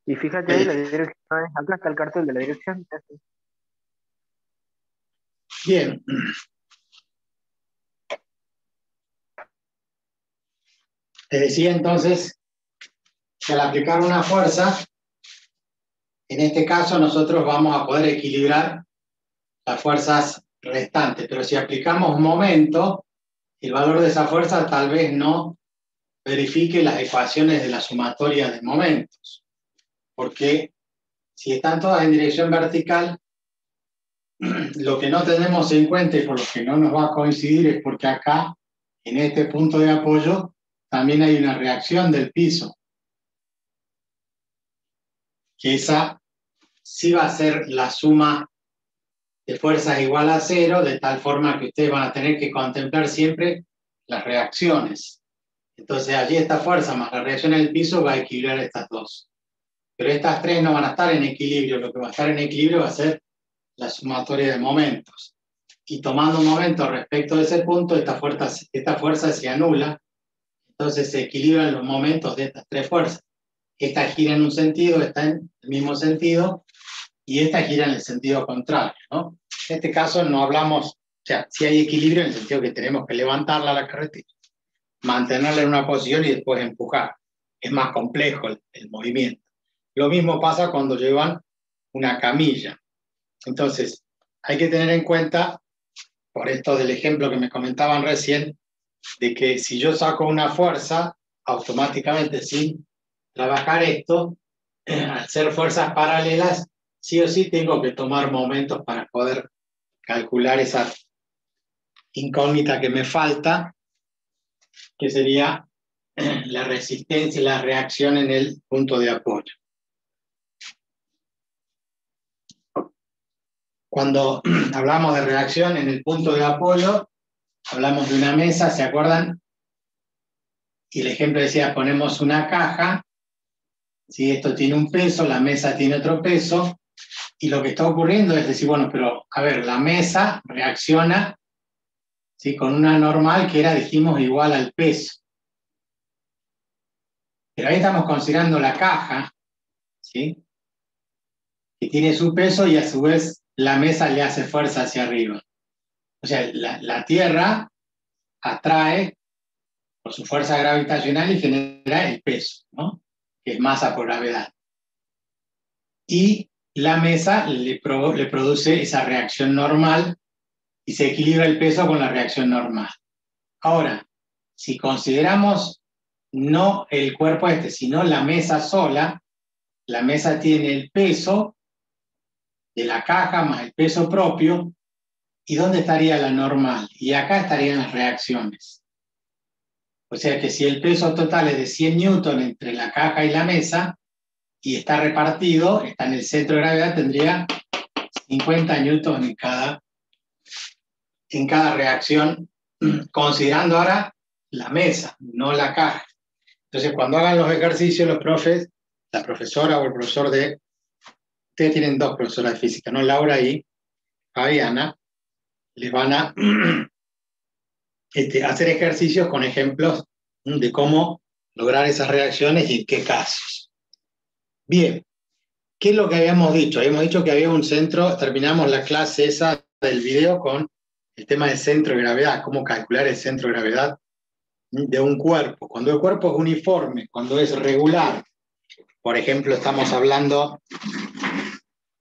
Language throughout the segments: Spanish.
Y fíjate ahí la Eh, dirección, acá está el cartel de la dirección. Bien, te decía entonces que al aplicar una fuerza, en este caso nosotros vamos a poder equilibrar las fuerzas restantes, pero si aplicamos un momento, el valor de esa fuerza tal vez no verifique las ecuaciones de la sumatoria de momentos, porque si están todas en dirección vertical, lo que no tenemos en cuenta y por lo que no nos va a coincidir es porque acá, en este punto de apoyo, también hay una reacción del piso, que esa sí va a ser la suma de fuerzas igual a cero, de tal forma que ustedes van a tener que contemplar siempre las reacciones. Entonces allí esta fuerza más la reacción del piso va a equilibrar estas dos. Pero estas tres no van a estar en equilibrio, lo que va a estar en equilibrio va a ser la sumatoria de momentos. Y tomando un momento respecto de ese punto, esta fuerza se anula, entonces se equilibran los momentos de estas tres fuerzas. Esta gira en un sentido, esta en el mismo sentido, y esta gira en el sentido contrario, ¿no? En este caso no hablamos, o sea, si hay equilibrio en el sentido que tenemos que levantarla a la carretera, mantenerla en una posición y después empujar. Es más complejo el movimiento. Lo mismo pasa cuando llevan una camilla. Entonces, hay que tener en cuenta, por esto del ejemplo que me comentaban recién, de que si yo saco una fuerza, automáticamente sin trabajar esto, al ser fuerzas paralelas, sí o sí tengo que tomar momentos para poder calcular esa incógnita que me falta, que sería la resistencia y la reacción en el punto de apoyo. Cuando hablamos de reacción en el punto de apoyo, hablamos de una mesa, ¿se acuerdan? Y el ejemplo decía, ponemos una caja, ¿sí? Esto tiene un peso, la mesa tiene otro peso, y lo que está ocurriendo es decir, bueno, pero a ver, la mesa reacciona, ¿sí? Con una normal que era, dijimos, igual al peso. Pero ahí estamos considerando la caja, ¿sí? Que tiene su peso y a su vez la mesa le hace fuerza hacia arriba. O sea, la Tierra atrae por su fuerza gravitacional y genera el peso, ¿no? Que es masa por gravedad. Y la mesa le produce esa reacción normal y se equilibra el peso con la reacción normal. Ahora, si consideramos no el cuerpo este, sino la mesa sola, la mesa tiene el peso de la caja más el peso propio, ¿y dónde estaría la normal? Y acá estarían las reacciones. O sea que si el peso total es de 100 newton entre la caja y la mesa, y está repartido, está en el centro de gravedad, tendría 50 newton en cada reacción, considerando ahora la mesa, no la caja. Entonces, cuando hagan los ejercicios, los profes, la profesora o el profesor de... Ustedes tienen dos profesoras de física, ¿no? Laura y Fabiana, les van a hacer ejercicios con ejemplos de cómo lograr esas reacciones y en qué casos. Bien, ¿qué es lo que habíamos dicho? Habíamos dicho que había un centro, terminamos la clase esa del video con el tema del centro de gravedad, cómo calcular el centro de gravedad de un cuerpo. Cuando el cuerpo es uniforme, cuando es regular, por ejemplo, estamos hablando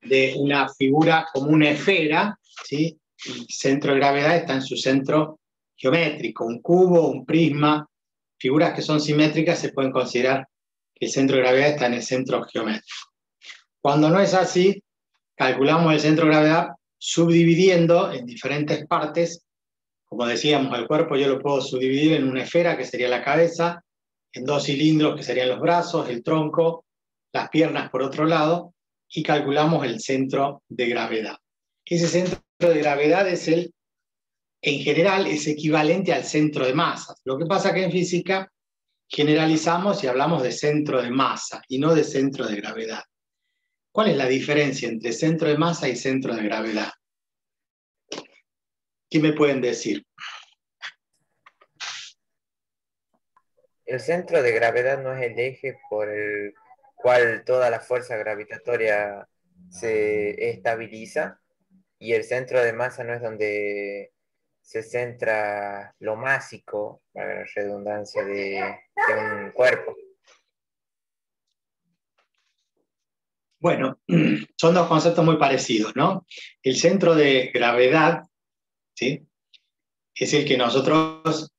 de una figura como una esfera, ¿sí? El centro de gravedad está en su centro geométrico, un cubo, un prisma, figuras que son simétricas se pueden considerar que el centro de gravedad está en el centro geométrico. Cuando no es así, calculamos el centro de gravedad subdividiendo en diferentes partes. Como decíamos, el cuerpo yo lo puedo subdividir en una esfera, que sería la cabeza, en dos cilindros, que serían los brazos, el tronco, las piernas por otro lado, y calculamos el centro de gravedad. Ese centro de gravedad en general, es equivalente al centro de masa. Lo que pasa que en física generalizamos y hablamos de centro de masa y no de centro de gravedad. ¿Cuál es la diferencia entre centro de masa y centro de gravedad? ¿Qué me pueden decir? El centro de gravedad no es el eje por el cual toda la fuerza gravitatoria se estabiliza, y el centro de masa no es donde se centra lo másico, para la redundancia, de un cuerpo. Bueno, son dos conceptos muy parecidos, ¿no? El centro de gravedad, ¿sí?, es el que nosotros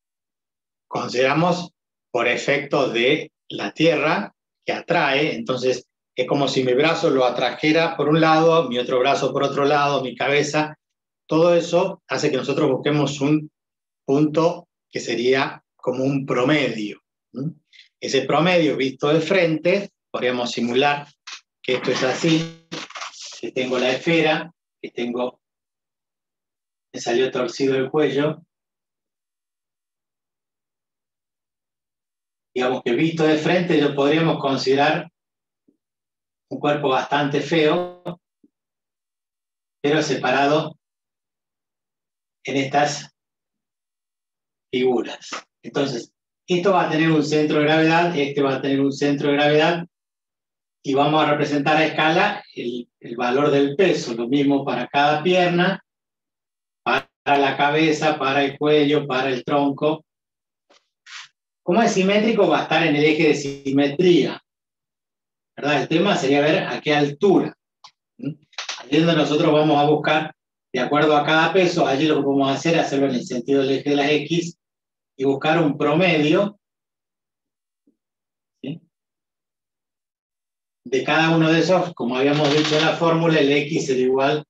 consideramos por efecto de la Tierra, que atrae. Entonces es como si mi brazo lo atrajera por un lado, mi otro brazo por otro lado, mi cabeza. Todo eso hace que nosotros busquemos un punto que sería como un promedio. Ese promedio visto de frente, podríamos simular que esto es así, que tengo la esfera, que tengo, me salió torcido el cuello. Digamos que visto de frente yo podríamos considerar un cuerpo bastante feo, pero separado en estas figuras. Entonces, esto va a tener un centro de gravedad, este va a tener un centro de gravedad, y vamos a representar a escala el valor del peso, lo mismo para cada pierna, para la cabeza, para el cuello, para el tronco. Como es simétrico, va a estar en el eje de simetría, ¿verdad? El tema sería ver a qué altura. Allí donde nosotros vamos a buscar, de acuerdo a cada peso, allí lo que podemos hacer es hacerlo en el sentido del eje de las X y buscar un promedio, ¿sí?, de cada uno de esos. Como habíamos dicho en la fórmula, el X será igual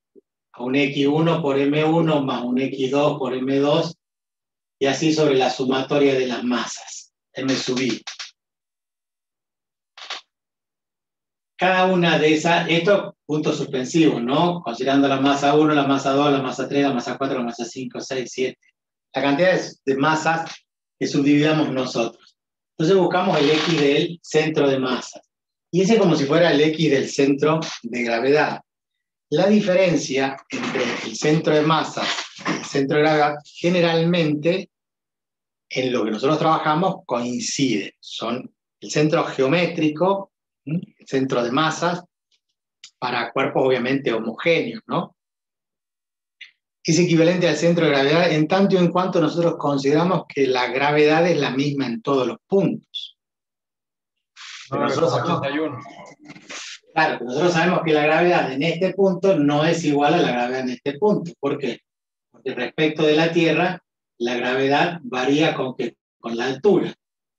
a un X1 por M1 más un X2 por M2, y así sobre la sumatoria de las masas, M sub I. Cada una de esas, estos puntos suspensivos, ¿no? Considerando la masa 1, la masa 2, la masa 3, la masa 4, la masa 5, 6, 7. La cantidad de masas que subdividamos nosotros. Entonces buscamos el X del centro de masas. Y ese es como si fuera el X del centro de gravedad. La diferencia entre el centro de masas y el centro de gravedad, generalmente, en lo que nosotros trabajamos, coinciden. Son el centro geométrico, el centro de masas, para cuerpos obviamente homogéneos, ¿no? Es equivalente al centro de gravedad en tanto y en cuanto nosotros consideramos que la gravedad es la misma en todos los puntos. Pero nosotros sabemos, claro, nosotros sabemos que la gravedad en este punto no es igual a la gravedad en este punto. ¿Por qué? Porque respecto de la Tierra, la gravedad varía con la altura.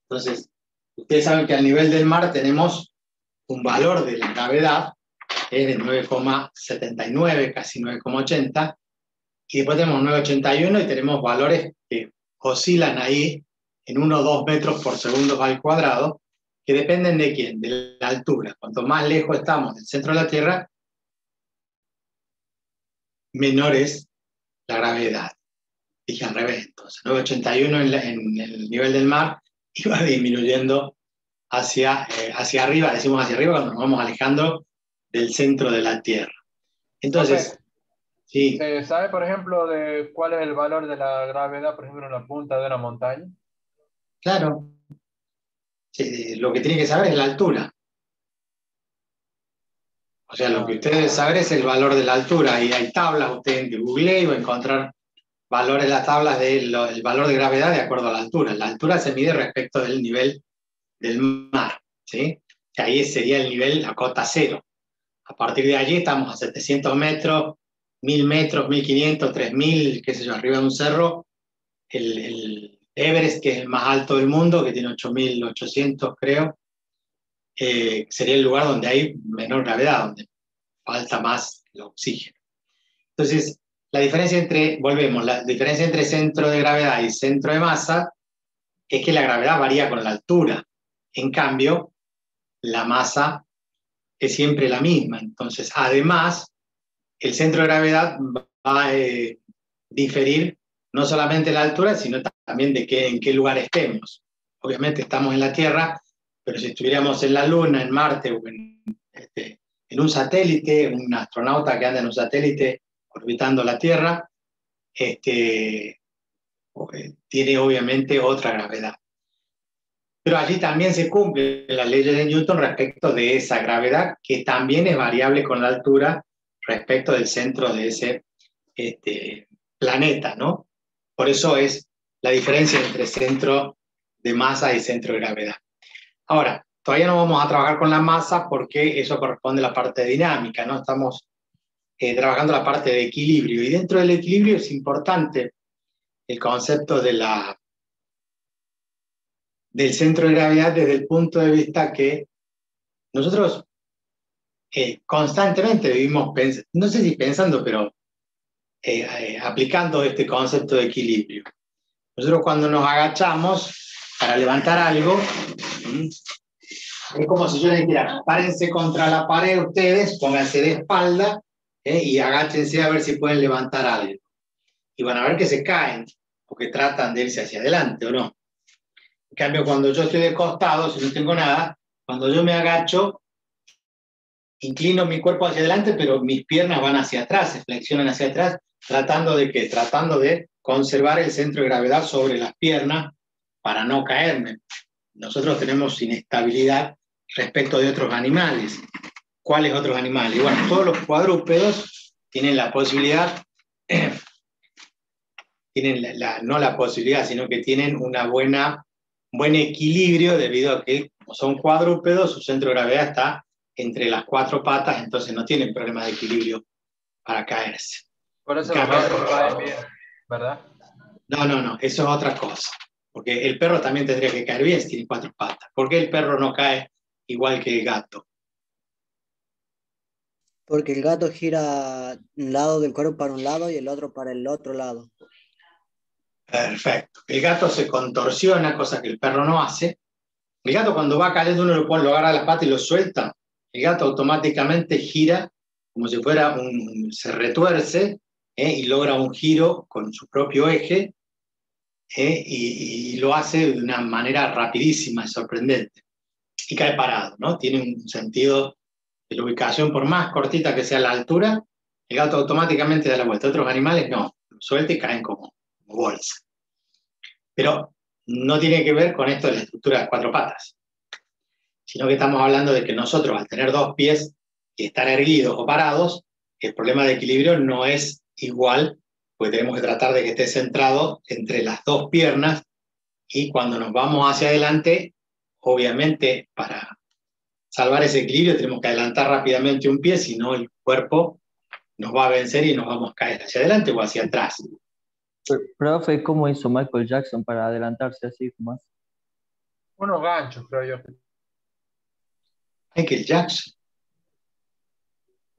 Entonces, ustedes saben que al nivel del mar tenemos un valor de la gravedad, es de 9,79, casi 9,80, y después tenemos 9,81 y tenemos valores que oscilan ahí en 1 o 2 metros por segundo al cuadrado, que dependen de quién, de la altura. Cuanto más lejos estamos del centro de la Tierra, menor es la gravedad. Dije al revés, entonces 9,81 en el nivel del mar, y va disminuyendo hacia arriba, decimos hacia arriba cuando nos vamos alejando del centro de la Tierra. Entonces, Profe, sí, ¿se sabe, por ejemplo, de cuál es el valor de la gravedad, por ejemplo, en la punta de una montaña? claro, sí, lo que tiene que saber es la altura. O sea, lo que usted debe saber es el valor de la altura, y hay tablas, usted google y va a encontrar valores en las tablas del valor de gravedad de acuerdo a la altura. La altura se mide respecto del nivel del mar, ¿sí? Que ahí sería el nivel a cota cero. A partir de allí estamos a 700 metros, 1000 metros, 1500, 3000, qué sé yo, arriba de un cerro. El Everest, que es el más alto del mundo, que tiene 8800, creo, sería el lugar donde hay menor gravedad, donde falta más el oxígeno. Entonces, la diferencia entre centro de gravedad y centro de masa es que la gravedad varía con la altura. En cambio, la masa es siempre la misma. Entonces, además, el centro de gravedad va a diferir no solamente la altura, sino también en qué lugar estemos. Obviamente estamos en la Tierra, pero si estuviéramos en la Luna, en Marte o en un satélite, un astronauta que anda en un satélite orbitando la Tierra, tiene obviamente otra gravedad. Pero allí también se cumplen las leyes de Newton respecto de esa gravedad, que también es variable con la altura respecto del centro de ese planeta, ¿no? Por eso es la diferencia entre centro de masa y centro de gravedad. Ahora, todavía no vamos a trabajar con la masa porque eso corresponde a la parte dinámica, ¿no? Estamos trabajando la parte de equilibrio, y dentro del equilibrio es importante el concepto de del centro de gravedad desde el punto de vista que nosotros constantemente vivimos, no sé si pensando, pero aplicando este concepto de equilibrio. Nosotros cuando nos agachamos para levantar algo, es como si yo les dijera, párense contra la pared ustedes, pónganse de espalda y agáchense a ver si pueden levantar algo. Y van a ver que se caen, o que tratan de irse hacia adelante, ¿o no? En cambio, cuando yo estoy de costado, si no tengo nada, cuando yo me agacho, inclino mi cuerpo hacia adelante, pero mis piernas van hacia atrás, se flexionan hacia atrás, tratando de ¿qué? Tratando de conservar el centro de gravedad sobre las piernas para no caerme. Nosotros tenemos inestabilidad respecto de otros animales. ¿Cuáles otros animales? Bueno, todos los cuadrúpedos tienen la posibilidad, tienen no la posibilidad, sino que tienen un buen equilibrio debido a que, como son cuadrúpedos, su centro de gravedad está entre las 4 patas, entonces no tienen problema de equilibrio para caerse. Por eso los gatos caen bien, ¿verdad? No, eso es otra cosa. Porque el perro también tendría que caer bien si tiene 4 patas. ¿Por qué el perro no cae igual que el gato? Porque el gato gira un lado del cuerpo para un lado y el otro para el otro lado. Perfecto. El gato se contorsiona, cosa que el perro no hace. El gato cuando va cayendo uno lo agarra las patas y lo suelta. El gato automáticamente gira como si fuera se retuerce y logra un giro con su propio eje y lo hace de una manera rapidísima y sorprendente. Y cae parado, ¿no? Tiene un sentido de la ubicación, por más cortita que sea la altura, el gato automáticamente da la vuelta. Otros animales no, lo suelta y caen como bolsa. Pero no tiene que ver con esto de la estructura de 4 patas, sino que estamos hablando de que nosotros, al tener 2 pies y estar erguidos o parados, el problema de equilibrio no es igual, porque tenemos que tratar de que esté centrado entre las 2 piernas, y cuando nos vamos hacia adelante, obviamente, para salvar ese equilibrio tenemos que adelantar rápidamente un pie, si no el cuerpo nos va a vencer y nos vamos a caer hacia adelante o hacia atrás. Profe, ¿cómo hizo Michael Jackson para adelantarse así más? Unos ganchos, creo yo. Michael Jackson.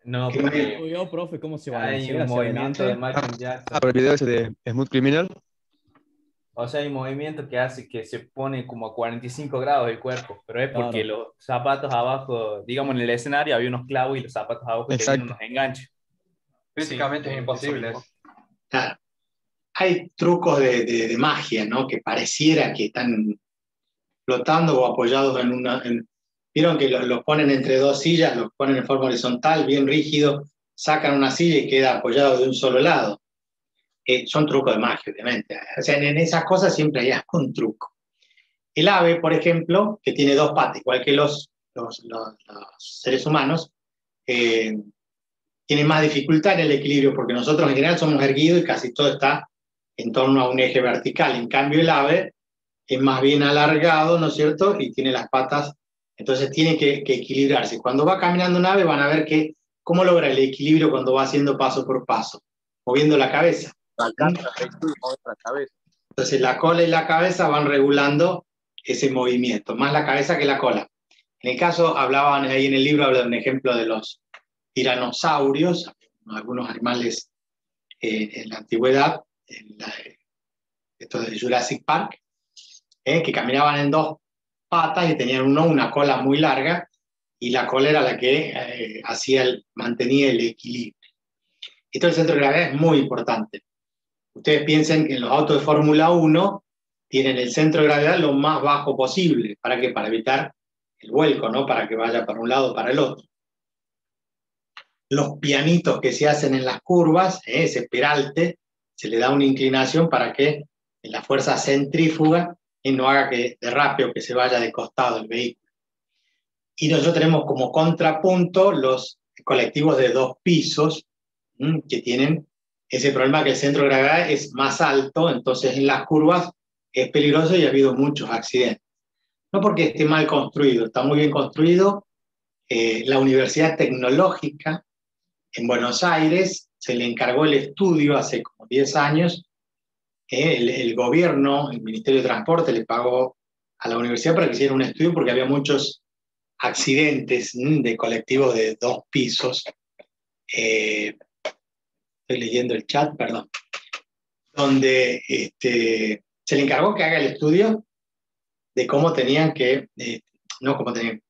No, ¿Qué porque Yo, profe, ¿cómo se hay balancea un hacia movimiento de adelante? Michael Jackson. Ah, pero el video ese de Smooth Criminal. O sea, hay movimiento que hace que se pone como a 45 grados el cuerpo, pero es porque Claro. los zapatos abajo, digamos en el escenario había unos clavos y los zapatos abajo tenían Exacto. unos enganches. Físicamente Sí, es imposible. eso mismo. Claro. Hay trucos de magia, ¿no? Que pareciera que están flotando o apoyados en una... Vieron que los ponen entre 2 sillas, los ponen en forma horizontal, bien rígido, sacan una silla y queda apoyado de un solo lado. Son trucos de magia, obviamente. O sea, en esas cosas siempre hay un truco. El ave, por ejemplo, que tiene 2 patas, igual que los seres humanos, tiene más dificultad en el equilibrio, porque nosotros en general somos erguidos y casi todo está en torno a un eje vertical. En cambio, el ave es más bien alargado, ¿no es cierto? Y tiene las patas, entonces tiene que equilibrarse. Cuando va caminando un ave van a ver cómo logra el equilibrio cuando va haciendo paso por paso, moviendo la cabeza. Entonces la cola y la cabeza van regulando ese movimiento, más la cabeza que la cola. En el caso, hablaban ahí en el libro, habla de un ejemplo de los tiranosaurios, algunos animales en la antigüedad, esto de Jurassic Park, que caminaban en 2 patas y tenían una cola muy larga, y la cola era la que mantenía el equilibrio. Esto del centro de gravedad es muy importante. Ustedes piensen que en los autos de Fórmula 1 tienen el centro de gravedad lo más bajo posible. ¿Para qué? Para evitar el vuelco, ¿no? Para que vaya para un lado o para el otro. Los pianitos que se hacen en las curvas, ese peralte, se le da una inclinación para que la fuerza centrífuga y no haga que derrape o que se vaya de costado el vehículo. Y nosotros tenemos como contrapunto los colectivos de 2 pisos, que tienen ese problema que el centro de gravedad es más alto, entonces en las curvas es peligroso y ha habido muchos accidentes. No porque esté mal construido, está muy bien construido. La Universidad Tecnológica en Buenos Aires se le encargó el estudio hace como 10 años. El gobierno, el Ministerio de Transporte le pagó a la universidad para que hiciera un estudio porque había muchos accidentes de colectivos de 2 pisos. Estoy leyendo el chat, perdón. Donde se le encargó que haga el estudio de cómo tenían que, no cómo tenían,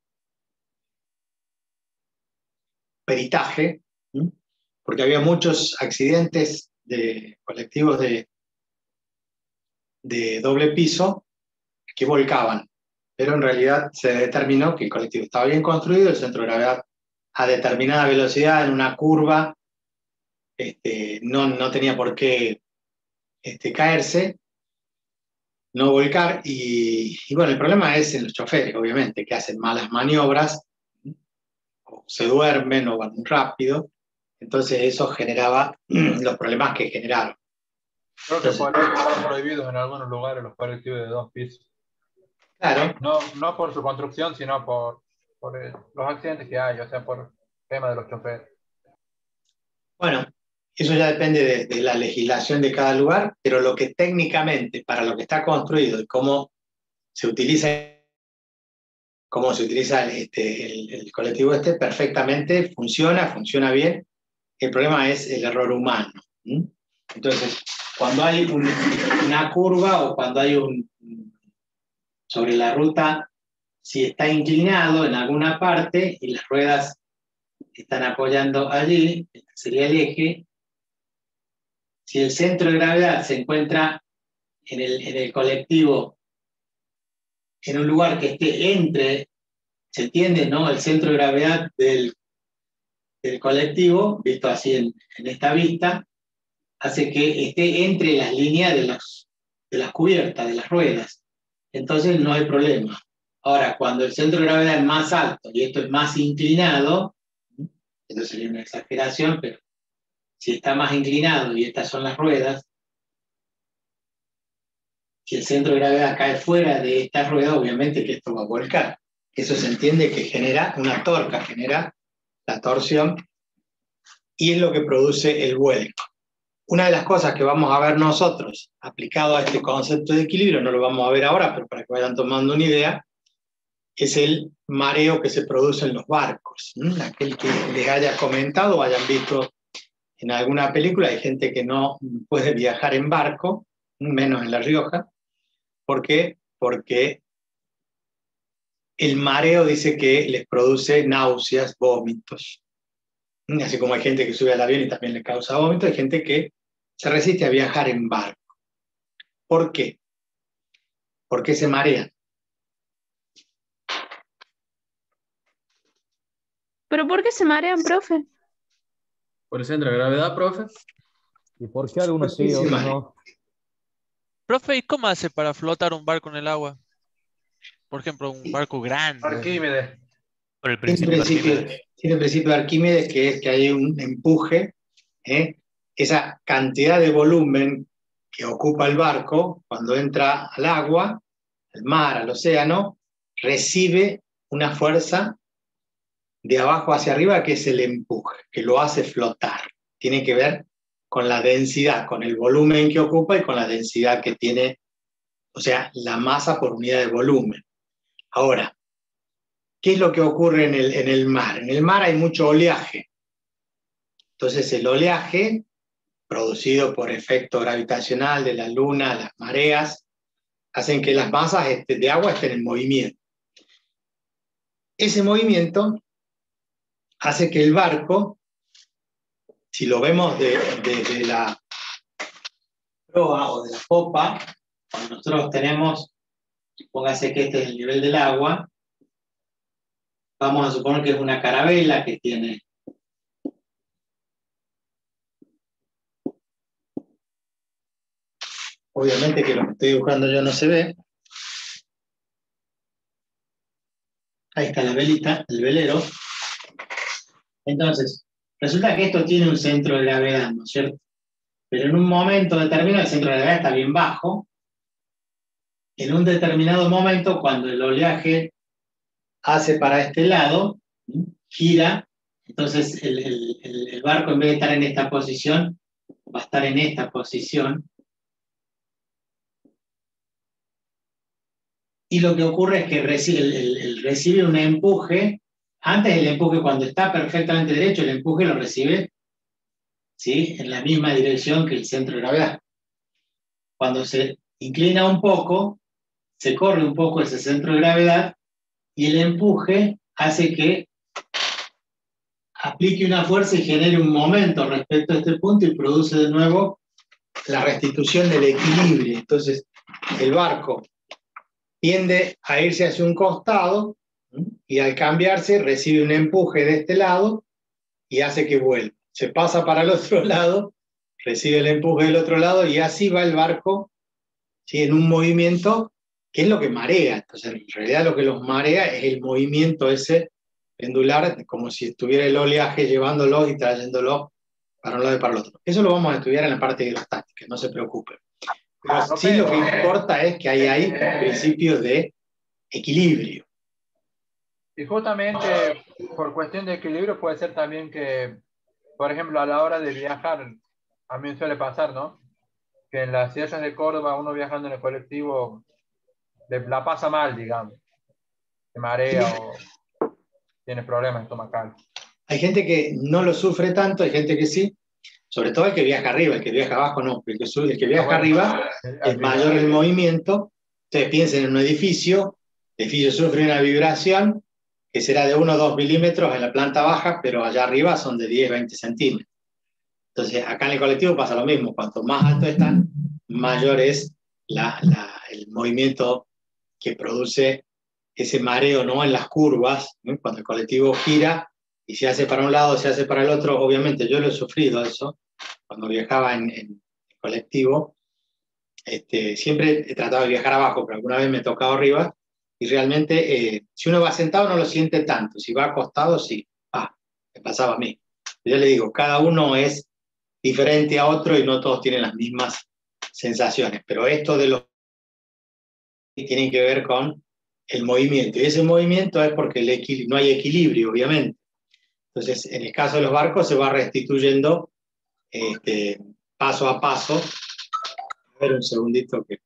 peritaje, porque había muchos accidentes de colectivos de doble piso que volcaban, pero en realidad se determinó que el colectivo estaba bien construido, el centro de gravedad a determinada velocidad en una curva no tenía por qué caerse, no volcar, y bueno, el problema es en los choferes, obviamente, que hacen malas maniobras, o se duermen o van muy rápido, entonces eso generaba los problemas que generaron. Creo que por eso están prohibidos en algunos lugares los colectivos de 2 pisos. Claro. No por su construcción, sino por los accidentes que hay, o sea, por el tema de los choferes. Bueno, eso ya depende de la legislación de cada lugar, pero lo que técnicamente, para lo que está construido y cómo se utiliza el colectivo perfectamente funciona bien. El problema es el error humano. Entonces, cuando hay una curva o cuando hay sobre la ruta, si está inclinado en alguna parte y las ruedas están apoyando allí, este sería el eje. Si el centro de gravedad se encuentra en el colectivo en un lugar que esté entre, se entiende, ¿no?, el centro de gravedad del colectivo, visto así en esta vista, hace que esté entre las líneas de las cubiertas, de las ruedas. Entonces no hay problema. Ahora, cuando el centro de gravedad es más alto y esto es más inclinado, esto sería una exageración, pero si está más inclinado y estas son las ruedas, si el centro de gravedad cae fuera de esta rueda, obviamente que esto va a volcar. Eso se entiende que genera una torca, genera la torsión, y es lo que produce el vuelco. Una de las cosas que vamos a ver nosotros, aplicado a este concepto de equilibrio, no lo vamos a ver ahora, pero para que vayan tomando una idea, es el mareo que se produce en los barcos. Aquel que les haya comentado o hayan visto en alguna película, hay gente que no puede viajar en barco, menos en La Rioja. ¿Por qué? Porque el mareo dice que les produce náuseas, vómitos. Así como hay gente que sube al avión y también le causa vómito, hay gente que se resiste a viajar en barco. ¿Por qué? ¿Por qué se marean? ¿Pero por qué se marean, profe? Por el centro de gravedad, profe. ¿Y por qué algunos sí, otros no? Profe, ¿y cómo hace para flotar un barco en el agua? Por ejemplo, un barco grande. Arquímedes. Por el Tiene el principio de Arquímedes, que es que hay un empuje, esa cantidad de volumen que ocupa el barco cuando entra al agua, al mar, al océano, recibe una fuerza de abajo hacia arriba que es el empuje, que lo hace flotar. Tiene que ver con la densidad, con el volumen que ocupa y con la densidad que tiene, o sea, la masa por unidad de volumen. Ahora, ¿qué es lo que ocurre en el mar? En el mar hay mucho oleaje. Entonces el oleaje, producido por efecto gravitacional de la luna, las mareas, hacen que las masas de agua estén en movimiento. Ese movimiento hace que el barco, si lo vemos desde la proa o de la popa, cuando nosotros tenemos, póngase que este es el nivel del agua, vamos a suponer que es una carabela que tiene obviamente que lo que estoy dibujando yo no se ve, Ahí está la velita, el velero. Entonces, resulta que esto tiene un centro de gravedad, ¿no es cierto? Pero en un momento determinado el centro de gravedad está bien bajo. En un determinado momento, cuando el oleaje hace para este lado, gira, entonces el barco, en vez de estar en esta posición, va a estar en esta posición. Y lo que ocurre es que recibe un empuje. Antes el empuje, cuando está perfectamente derecho, el empuje lo recibe, ¿sí?, en la misma dirección que el centro de gravedad. Cuando se inclina un poco, se corre un poco ese centro de gravedad y el empuje hace que aplique una fuerza y genere un momento respecto a este punto y produce de nuevo la restitución del equilibrio. Entonces, el barco tiende a irse hacia un costado y al cambiarse recibe un empuje de este lado y hace que vuelva. Se pasa para el otro lado, recibe el empuje del otro lado y así va el barco, ¿sí?, en un movimiento que es lo que marea. Entonces, en realidad lo que los marea es el movimiento ese pendular, como si estuviera el oleaje llevándolos y trayéndolos para un lado y para el otro. Eso lo vamos a estudiar en la parte hidrostática, no se preocupen. Pero sí lo que importa es que hay principios de equilibrio. Y justamente por cuestión de equilibrio puede ser también que, por ejemplo, a la hora de viajar, a mí me suele pasar, ¿no?, que en las sierras de Córdoba uno viajando en el colectivo la pasa mal, digamos. Se marea o tiene problemas estomacales. Hay gente que no lo sufre tanto, hay gente que sí, sobre todo el que viaja arriba, el que viaja abajo no, el que viaja arriba es mayor el movimiento. Ustedes piensen en un edificio, el edificio sufre una vibración que será de 1 o 2 milímetros en la planta baja, pero allá arriba son de 10, 20 centímetros. Entonces, acá en el colectivo pasa lo mismo, cuanto más alto están, mayor es el movimiento que produce ese mareo, ¿no?, en las curvas, ¿no?, cuando el colectivo gira y se hace para un lado, se hace para el otro. Obviamente yo lo he sufrido eso, cuando viajaba en colectivo, siempre he tratado de viajar abajo, pero alguna vez me he tocado arriba, y realmente si uno va sentado no lo siente tanto, si va acostado sí, me pasaba a mí. Yo le digo, cada uno es diferente a otro y no todos tienen las mismas sensaciones, pero esto de los tiene que ver con el movimiento, y ese movimiento es porque no hay equilibrio, obviamente. Entonces, en el caso de los barcos se va restituyendo paso a paso. A ver un segundito que...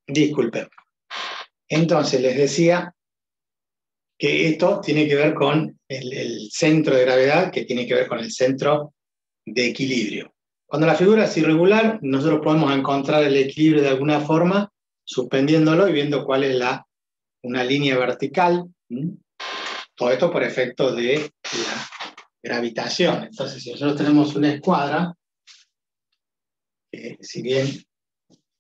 Disculpen. Entonces, les decía que esto tiene que ver con el centro de gravedad, que tiene que ver con el centro de equilibrio. Cuando la figura es irregular, nosotros podemos encontrar el equilibrio de alguna forma, suspendiéndolo y viendo cuál es una línea vertical. Todo esto por efecto de la gravitación. Entonces, si nosotros tenemos una escuadra, que si bien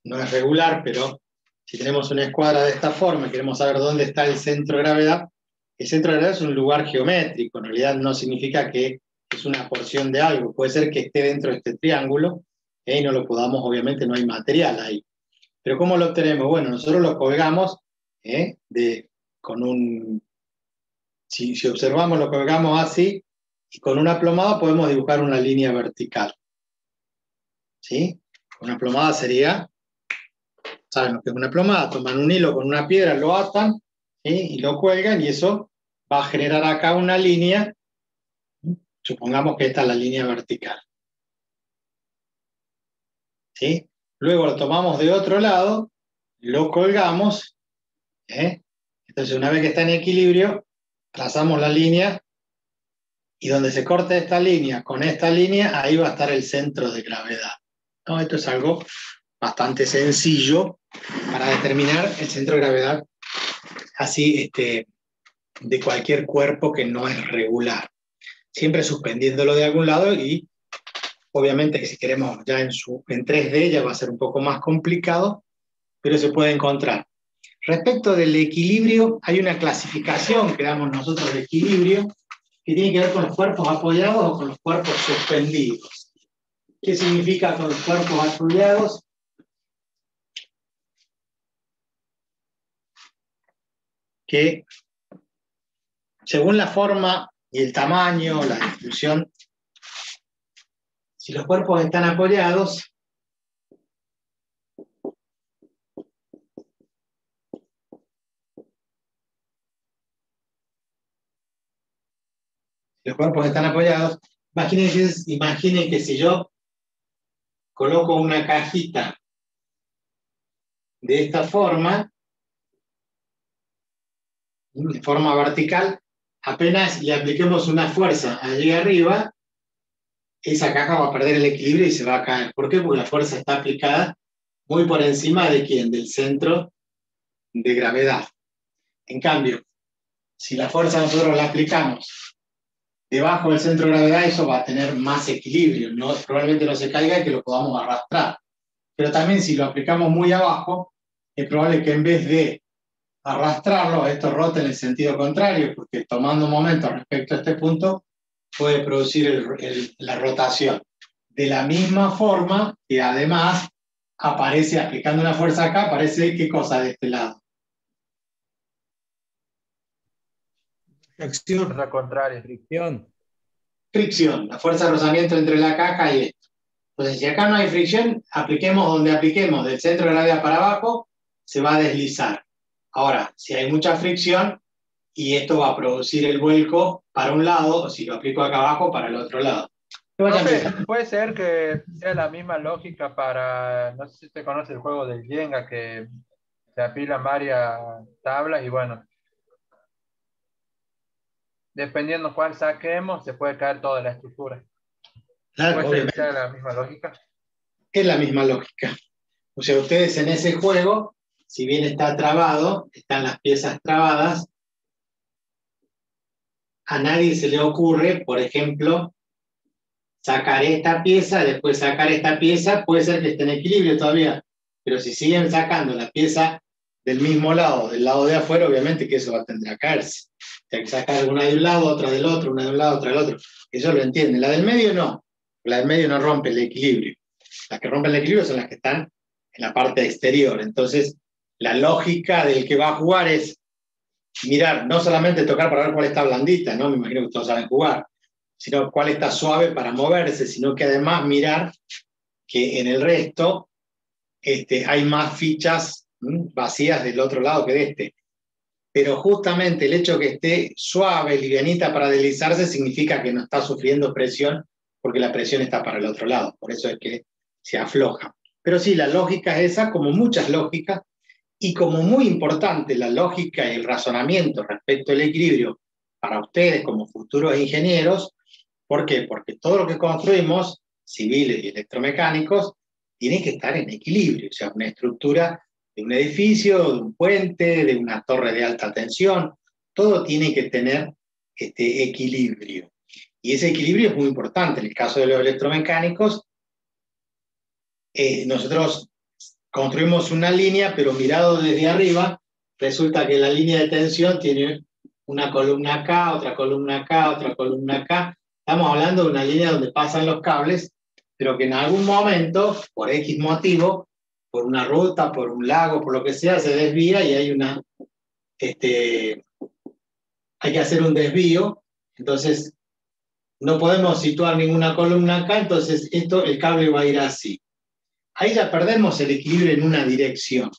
no es regular, pero si tenemos una escuadra de esta forma y queremos saber dónde está el centro de gravedad, el centro de gravedad es un lugar geométrico, en realidad no significa que es una porción de algo, puede ser que esté dentro de este triángulo, y no lo podamos, obviamente no hay material ahí. Pero ¿cómo lo obtenemos? Bueno, nosotros lo colgamos si observamos, lo colgamos así, y con una plomada podemos dibujar una línea vertical. ¿Sí? Una plomada sería... ¿Saben lo que es una plomada? Toman un hilo con una piedra, lo atan, ¿sí?, y lo cuelgan, y eso va a generar acá una línea. Supongamos que esta es la línea vertical. ¿Sí? Luego lo tomamos de otro lado, lo colgamos, entonces una vez que está en equilibrio, trazamos la línea, y donde se corte esta línea con esta línea, ahí va a estar el centro de gravedad. ¿No? Esto es algo bastante sencillo para determinar el centro de gravedad así de cualquier cuerpo que no es regular. Siempre suspendiéndolo de algún lado y obviamente que si queremos ya en 3D ya va a ser un poco más complicado, pero se puede encontrar. Respecto del equilibrio, hay una clasificación que damos nosotros de equilibrio que tiene que ver con los cuerpos apoyados o con los cuerpos suspendidos. ¿Qué significa con los cuerpos apoyados? Que según la forma y el tamaño, la distribución, si los cuerpos están apoyados, imaginen que si yo coloco una cajita de esta forma, de forma vertical, apenas le apliquemos una fuerza allí arriba, esa caja va a perder el equilibrio y se va a caer. ¿Por qué? Porque la fuerza está aplicada muy por encima de ¿quién? Del centro de gravedad. En cambio, si la fuerza nosotros la aplicamos debajo del centro de gravedad, eso va a tener más equilibrio. Probablemente no se caiga y que lo podamos arrastrar. Pero también si lo aplicamos muy abajo, es probable que en vez de arrastrarlo, esto rote en el sentido contrario, porque tomando un momento respecto a este punto, puede producir la rotación. De la misma forma que además aparece, aplicando una fuerza acá, aparece ¿qué cosa de este lado? Acción. La contraria. Fricción. Fricción, la fuerza de rozamiento entre la caja y esto. Entonces, si acá no hay fricción, apliquemos donde apliquemos, del centro de gravedad para abajo, se va a deslizar. Ahora, si hay mucha fricción, y esto va a producir el vuelco para un lado, o si lo aplico acá abajo, para el otro lado. Puede ser que sea la misma lógica para, no sé si usted conoce el juego del Jenga, que se apilan varias tablas y bueno, dependiendo cuál saquemos, se puede caer toda la estructura. Claro, ¿Puede ser que sea la misma lógica? Es la misma lógica. O sea, ustedes en ese juego, si bien está trabado, están las piezas trabadas, a nadie se le ocurre, por ejemplo, sacar esta pieza, después sacar esta pieza, puede ser que esté en equilibrio todavía, pero si siguen sacando la pieza del mismo lado, del lado de afuera, obviamente que eso va a tender a caerse. Hay que sacar una de un lado, otra del otro, una de un lado, otra del otro. Eso lo entienden. La del medio no. La del medio no rompe el equilibrio. Las que rompen el equilibrio son las que están en la parte exterior. Entonces, la lógica del que va a jugar es mirar, no solamente tocar para ver cuál está blandita, ¿no? Me imagino que todos saben jugar, sino cuál está suave para moverse, sino que además mirar que en el resto hay más fichas vacías del otro lado que de este. Pero justamente el hecho que esté suave, livianita para deslizarse, significa que no está sufriendo presión, porque la presión está para el otro lado. Por eso es que se afloja. Pero sí, la lógica es esa, como muchas lógicas, y como muy importante la lógica y el razonamiento respecto al equilibrio para ustedes como futuros ingenieros. ¿Por qué? Porque todo lo que construimos, civiles y electromecánicos, tiene que estar en equilibrio. O sea, una estructura de un edificio, de un puente, de una torre de alta tensión, todo tiene que tener equilibrio. Y ese equilibrio es muy importante. En el caso de los electromecánicos, nosotros construimos una línea, pero mirado desde arriba, resulta que la línea de tensión tiene una columna acá, otra columna acá, otra columna acá. Estamos hablando de una línea donde pasan los cables, pero que en algún momento, por X motivo, por una ruta, por un lago, por lo que sea, se desvía y hay hay que hacer un desvío. Entonces, no podemos situar ninguna columna acá, entonces el cable va a ir así. Ahí ya perdemos el equilibrio en una dirección.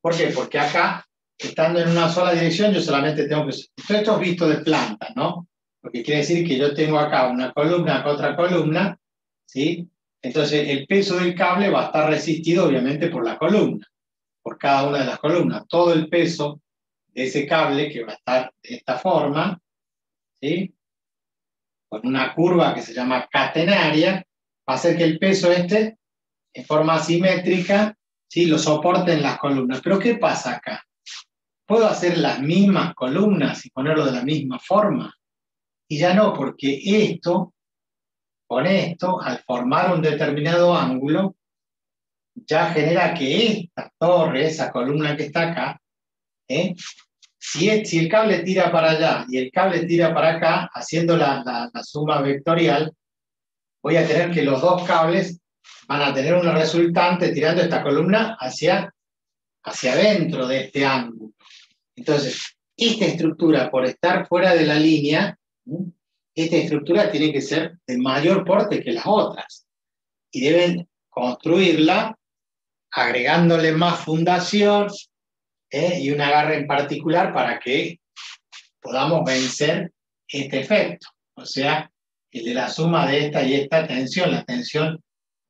¿Por qué? Porque acá, estando en una sola dirección, yo solamente tengo que... Esto es visto de planta, ¿no? Porque quiere decir que yo tengo acá una columna, acá otra columna, ¿sí? Entonces el peso del cable va a estar resistido, obviamente, por la columna, por cada una de las columnas. Todo el peso de ese cable, que va a estar de esta forma, ¿sí? Con una curva que se llama catenaria, va a hacer que el peso en forma asimétrica, ¿sí? Lo soporten las columnas. Pero ¿qué pasa acá? ¿Puedo hacer las mismas columnas y ponerlo de la misma forma? Y ya no, porque esto, con esto, al formar un determinado ángulo, ya genera que esta torre, esa columna que está acá, si el cable tira para allá y el cable tira para acá, haciendo la suma vectorial, voy a tener que los dos cables van a tener una resultante tirando esta columna hacia adentro de este ángulo. Entonces, esta estructura, por estar fuera de la línea, esta estructura tiene que ser de mayor porte que las otras. Y deben construirla agregándole más fundación y un agarre en particular para que podamos vencer este efecto. O sea, el de la suma de esta y esta tensión, la tensión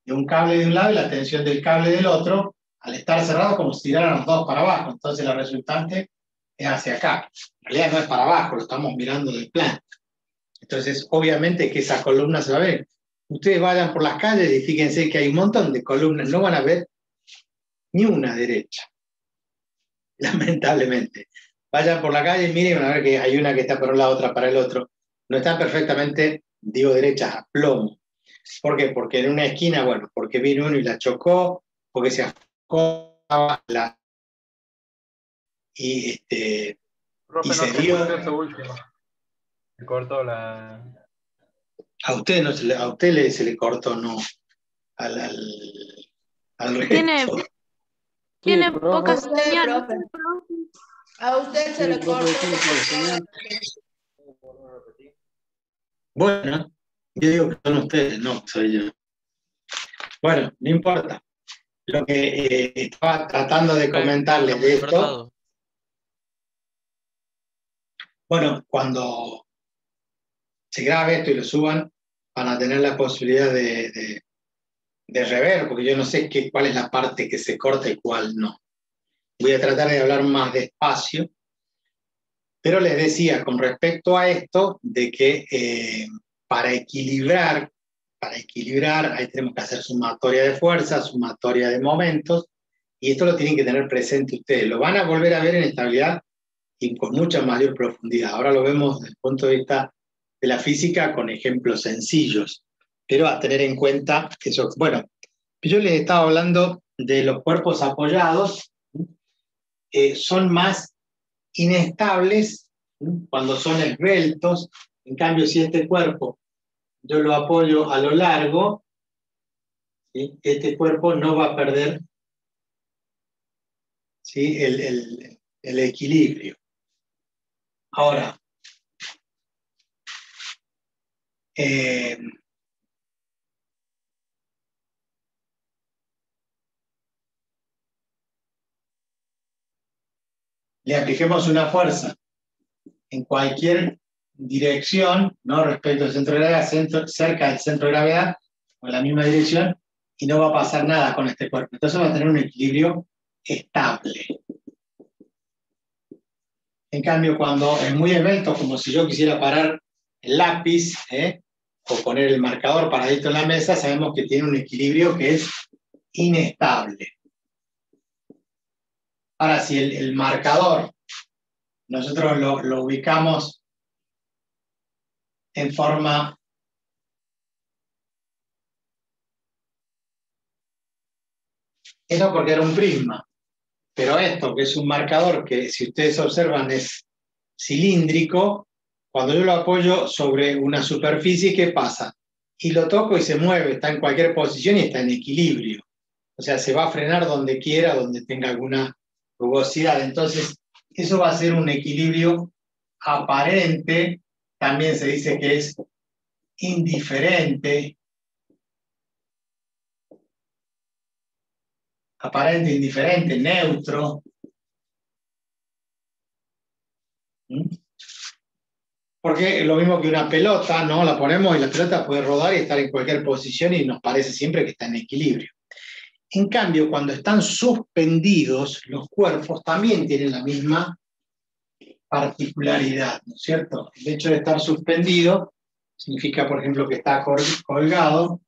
de un cable de un lado y la tensión del cable del otro, al estar cerrado como si tiraran los dos para abajo. Entonces la resultante es hacia acá. En realidad no es para abajo, lo estamos mirando del plano. Entonces, obviamente que esa columna se va a ver. Ustedes vayan por las calles y fíjense que hay un montón de columnas, no van a ver ni una derecha, lamentablemente. Vayan por la calle y miren y van a ver que hay una que está para un lado, otra para el otro. No están perfectamente, digo, derechas a plomo. ¿Por qué? Porque en una esquina, bueno, porque vino uno y la chocó, porque se afocaba y Profe, y no se se dio. escuchó eso último. Se cortó la... A usted, no, a usted se le cortó, no, al Tiene, resto. tiene profe. poca Usted, señal. profe. A usted se Sí, le profe, cortó. tiene poca señal. Bueno, yo digo que son ustedes, no soy yo. Bueno, no importa. Lo que estaba tratando de comentarles de esto, Cortado. bueno, cuando se grabe esto y lo suban, van a tener la posibilidad de rever, porque yo no sé cuál es la parte que se corta y cuál no. Voy a tratar de hablar más despacio, pero les decía con respecto a esto, de que para equilibrar, ahí tenemos que hacer sumatoria de fuerzas, sumatoria de momentos, y esto lo tienen que tener presente ustedes. Lo van a volver a ver en estabilidad y con mucha mayor profundidad. Ahora lo vemos desde el punto de vista de la física con ejemplos sencillos, pero a tener en cuenta eso. Bueno, yo les estaba hablando de los cuerpos apoyados, son más inestables cuando son esbeltos. En cambio, si este cuerpo yo lo apoyo a lo largo, ¿sí? Este cuerpo no va a perder, ¿sí? el equilibrio. Ahora, le apliquemos una fuerza en cualquier dirección, ¿no? Respecto al centro de gravedad, cerca del centro de gravedad, o en la misma dirección, y no va a pasar nada con este cuerpo. Entonces va a tener un equilibrio estable. En cambio, cuando es muy esbelto, como si yo quisiera parar el lápiz, o poner el marcador paradito en la mesa, sabemos que tiene un equilibrio que es inestable. Ahora, si el marcador nosotros lo ubicamos en forma eso porque era un prisma, pero esto que es un marcador que si ustedes observan es cilíndrico, cuando yo lo apoyo sobre una superficie, ¿qué pasa? Y lo toco y se mueve, está en cualquier posición y está en equilibrio. O sea, se va a frenar donde quiera, donde tenga alguna rugosidad. Entonces, eso va a ser un equilibrio aparente, también se dice que es indiferente, aparente, indiferente, neutro. Porque es lo mismo que una pelota, ¿no? La ponemos y la pelota puede rodar y estar en cualquier posición y nos parece siempre que está en equilibrio. En cambio, cuando están suspendidos, los cuerpos también tienen la misma particularidad, ¿no es cierto? El hecho de estar suspendido significa, por ejemplo, que está colgado.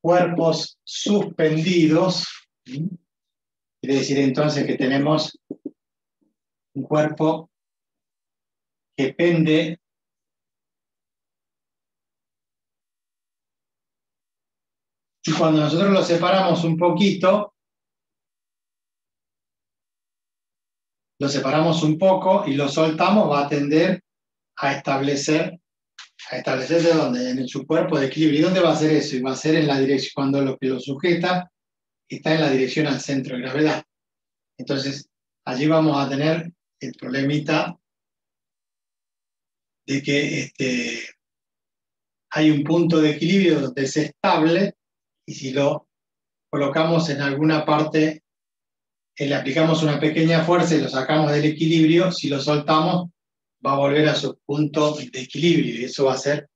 Cuerpos suspendidos ¿Mm? Quiere decir entonces que tenemos un cuerpo que pende y cuando nosotros lo separamos un poquito, lo separamos un poco y lo soltamos, va a tender a establecerse de dónde, en su cuerpo de equilibrio. ¿Y dónde va a ser eso? Y va a ser en la dirección, cuando lo que lo sujeta está en la dirección al centro de gravedad. Entonces, allí vamos a tener el problemita de que hay un punto de equilibrio donde es estable y si lo colocamos en alguna parte, le aplicamos una pequeña fuerza y lo sacamos del equilibrio, si lo soltamos va a volver a su punto de equilibrio y eso va a ser...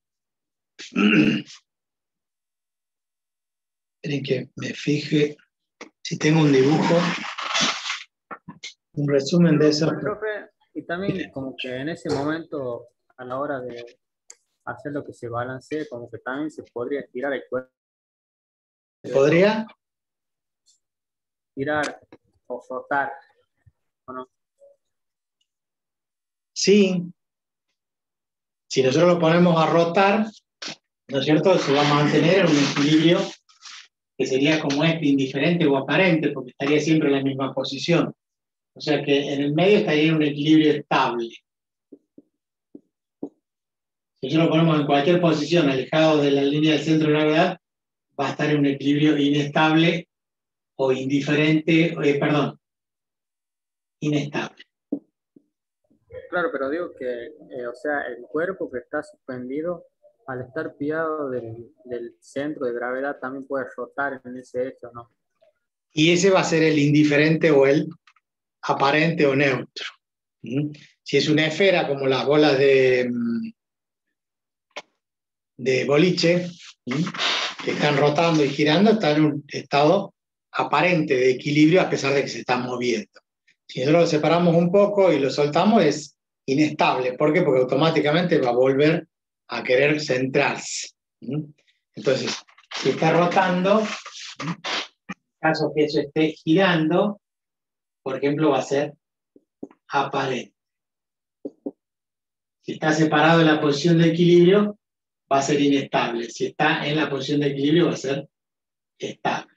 Esperen que me fije si tengo un dibujo, un resumen de eso. Profe, y también como que en ese momento, a la hora de hacer lo que se balancee, como que también se podría estirar el cuerpo. ¿Podría? Tirar o frotar, ¿o no? Sí. Si nosotros lo ponemos a rotar, ¿no es cierto? Se va a mantener en un equilibrio que sería como indiferente o aparente, porque estaría siempre en la misma posición. O sea que en el medio estaría en un equilibrio estable. Si nosotros lo ponemos en cualquier posición, alejado de la línea del centro de gravedad, va a estar en un equilibrio inestable o indiferente, inestable. Claro, pero digo que, o sea, el cuerpo que está suspendido, al estar pillado del centro de gravedad, también puede rotar en ese hecho, ¿no? Y ese va a ser el indiferente o el aparente o neutro. Si es una esfera como las bolas de boliche, que están rotando y girando, está en un estado aparente de equilibrio a pesar de que se están moviendo. Si nosotros lo separamos un poco y lo soltamos, es inestable. ¿Por qué? Porque automáticamente va a volver a querer centrarse. Entonces, si está rotando, en caso que eso esté girando, por ejemplo, va a ser aparente. Si está separado de la posición de equilibrio, va a ser inestable. Si está en la posición de equilibrio, va a ser estable.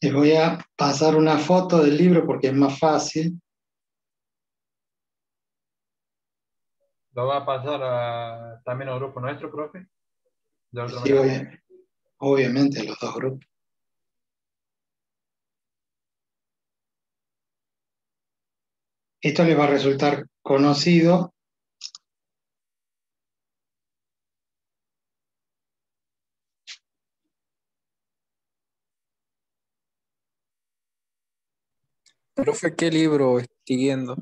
Les voy a pasar una foto del libro porque es más fácil. ¿Lo va a pasar también al grupo nuestro, profe? Sí, obviamente, los dos grupos. Esto les va a resultar conocido. Profe, ¿qué libro estoy siguiendo?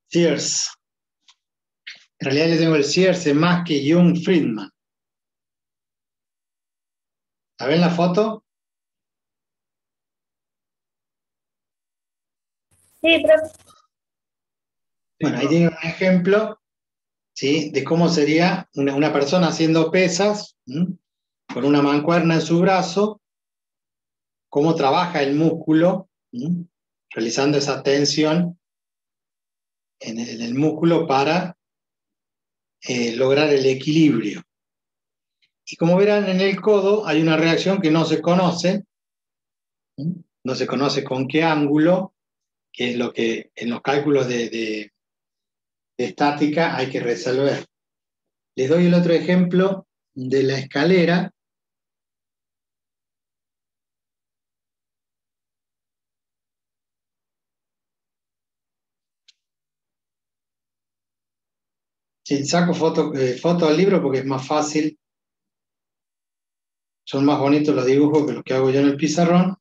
Sears. En realidad yo tengo el Sears más que Jung Friedman. ¿La ven la foto? Sí, profe. Bueno, ahí tienen un ejemplo, ¿sí?, de cómo sería una persona haciendo pesas, con una mancuerna en su brazo, cómo trabaja el músculo, realizando esa tensión en el músculo para lograr el equilibrio. Y como verán, en el codo hay una reacción que no se conoce, no se conoce con qué ángulo, que es lo que en los cálculos de estática hay que resolver. Les doy el otro ejemplo de la escalera. Sí, saco foto al libro porque es más fácil. Son más bonitos los dibujos que los que hago yo en el pizarrón.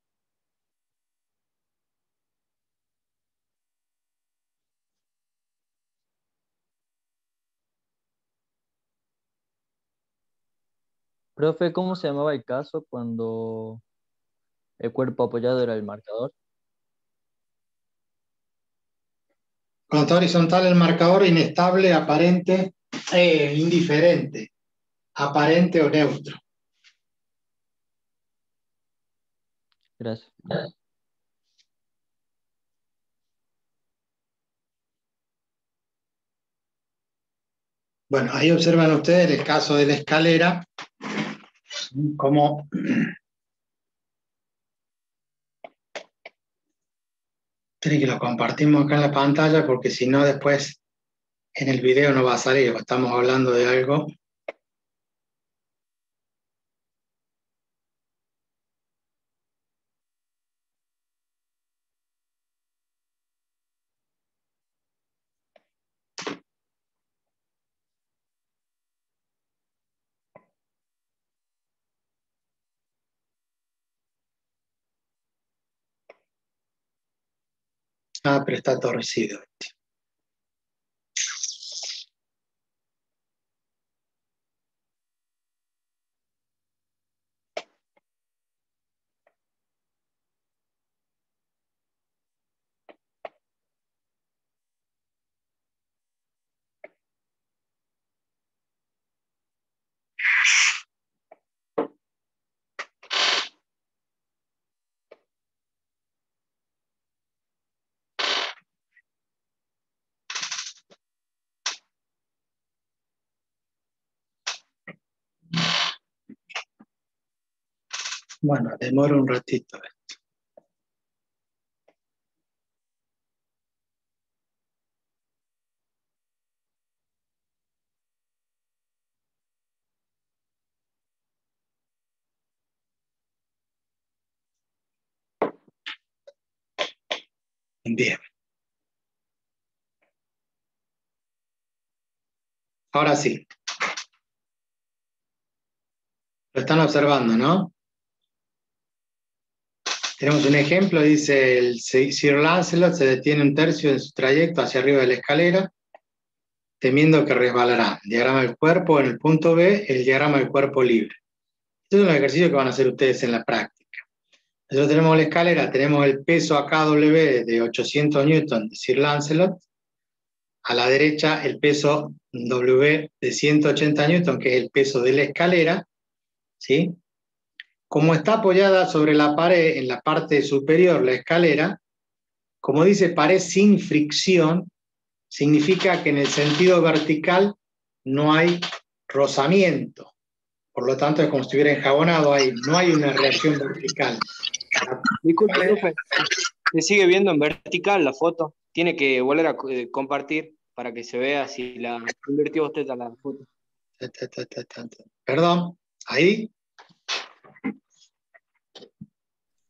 Profe, ¿cómo se llamaba el caso cuando el cuerpo apoyado era el marcador? Cuando está horizontal el marcador, inestable, aparente, indiferente, aparente o neutro. Gracias. Bueno, ahí observan ustedes el caso de la escalera, como tiene que lo compartimos acá en la pantalla porque si no después en el video no va a salir, estamos hablando de algo. Ah, pero está torcido. Bueno, demora un ratito. Bien. Ahora sí. Lo están observando, ¿no? Tenemos un ejemplo, dice el Sir Lancelot se detiene un tercio de su trayecto hacia arriba de la escalera, temiendo que resbalará. Diagrama del cuerpo en el punto B, el diagrama del cuerpo libre. Estos son los ejercicios que van a hacer ustedes en la práctica. Nosotros tenemos la escalera, tenemos el peso AKW de 800 newton de Sir Lancelot, a la derecha el peso W de 180 newton, que es el peso de la escalera, ¿sí? Como está apoyada sobre la pared, en la parte superior, la escalera, como dice pared sin fricción, significa que en el sentido vertical no hay rozamiento. Por lo tanto, es como si estuviera enjabonado ahí, no hay una reacción vertical. Disculpe, profe, se sigue viendo en vertical la foto. Tiene que volver a compartir para que se vea si la invirtió usted a la foto. Perdón, ahí.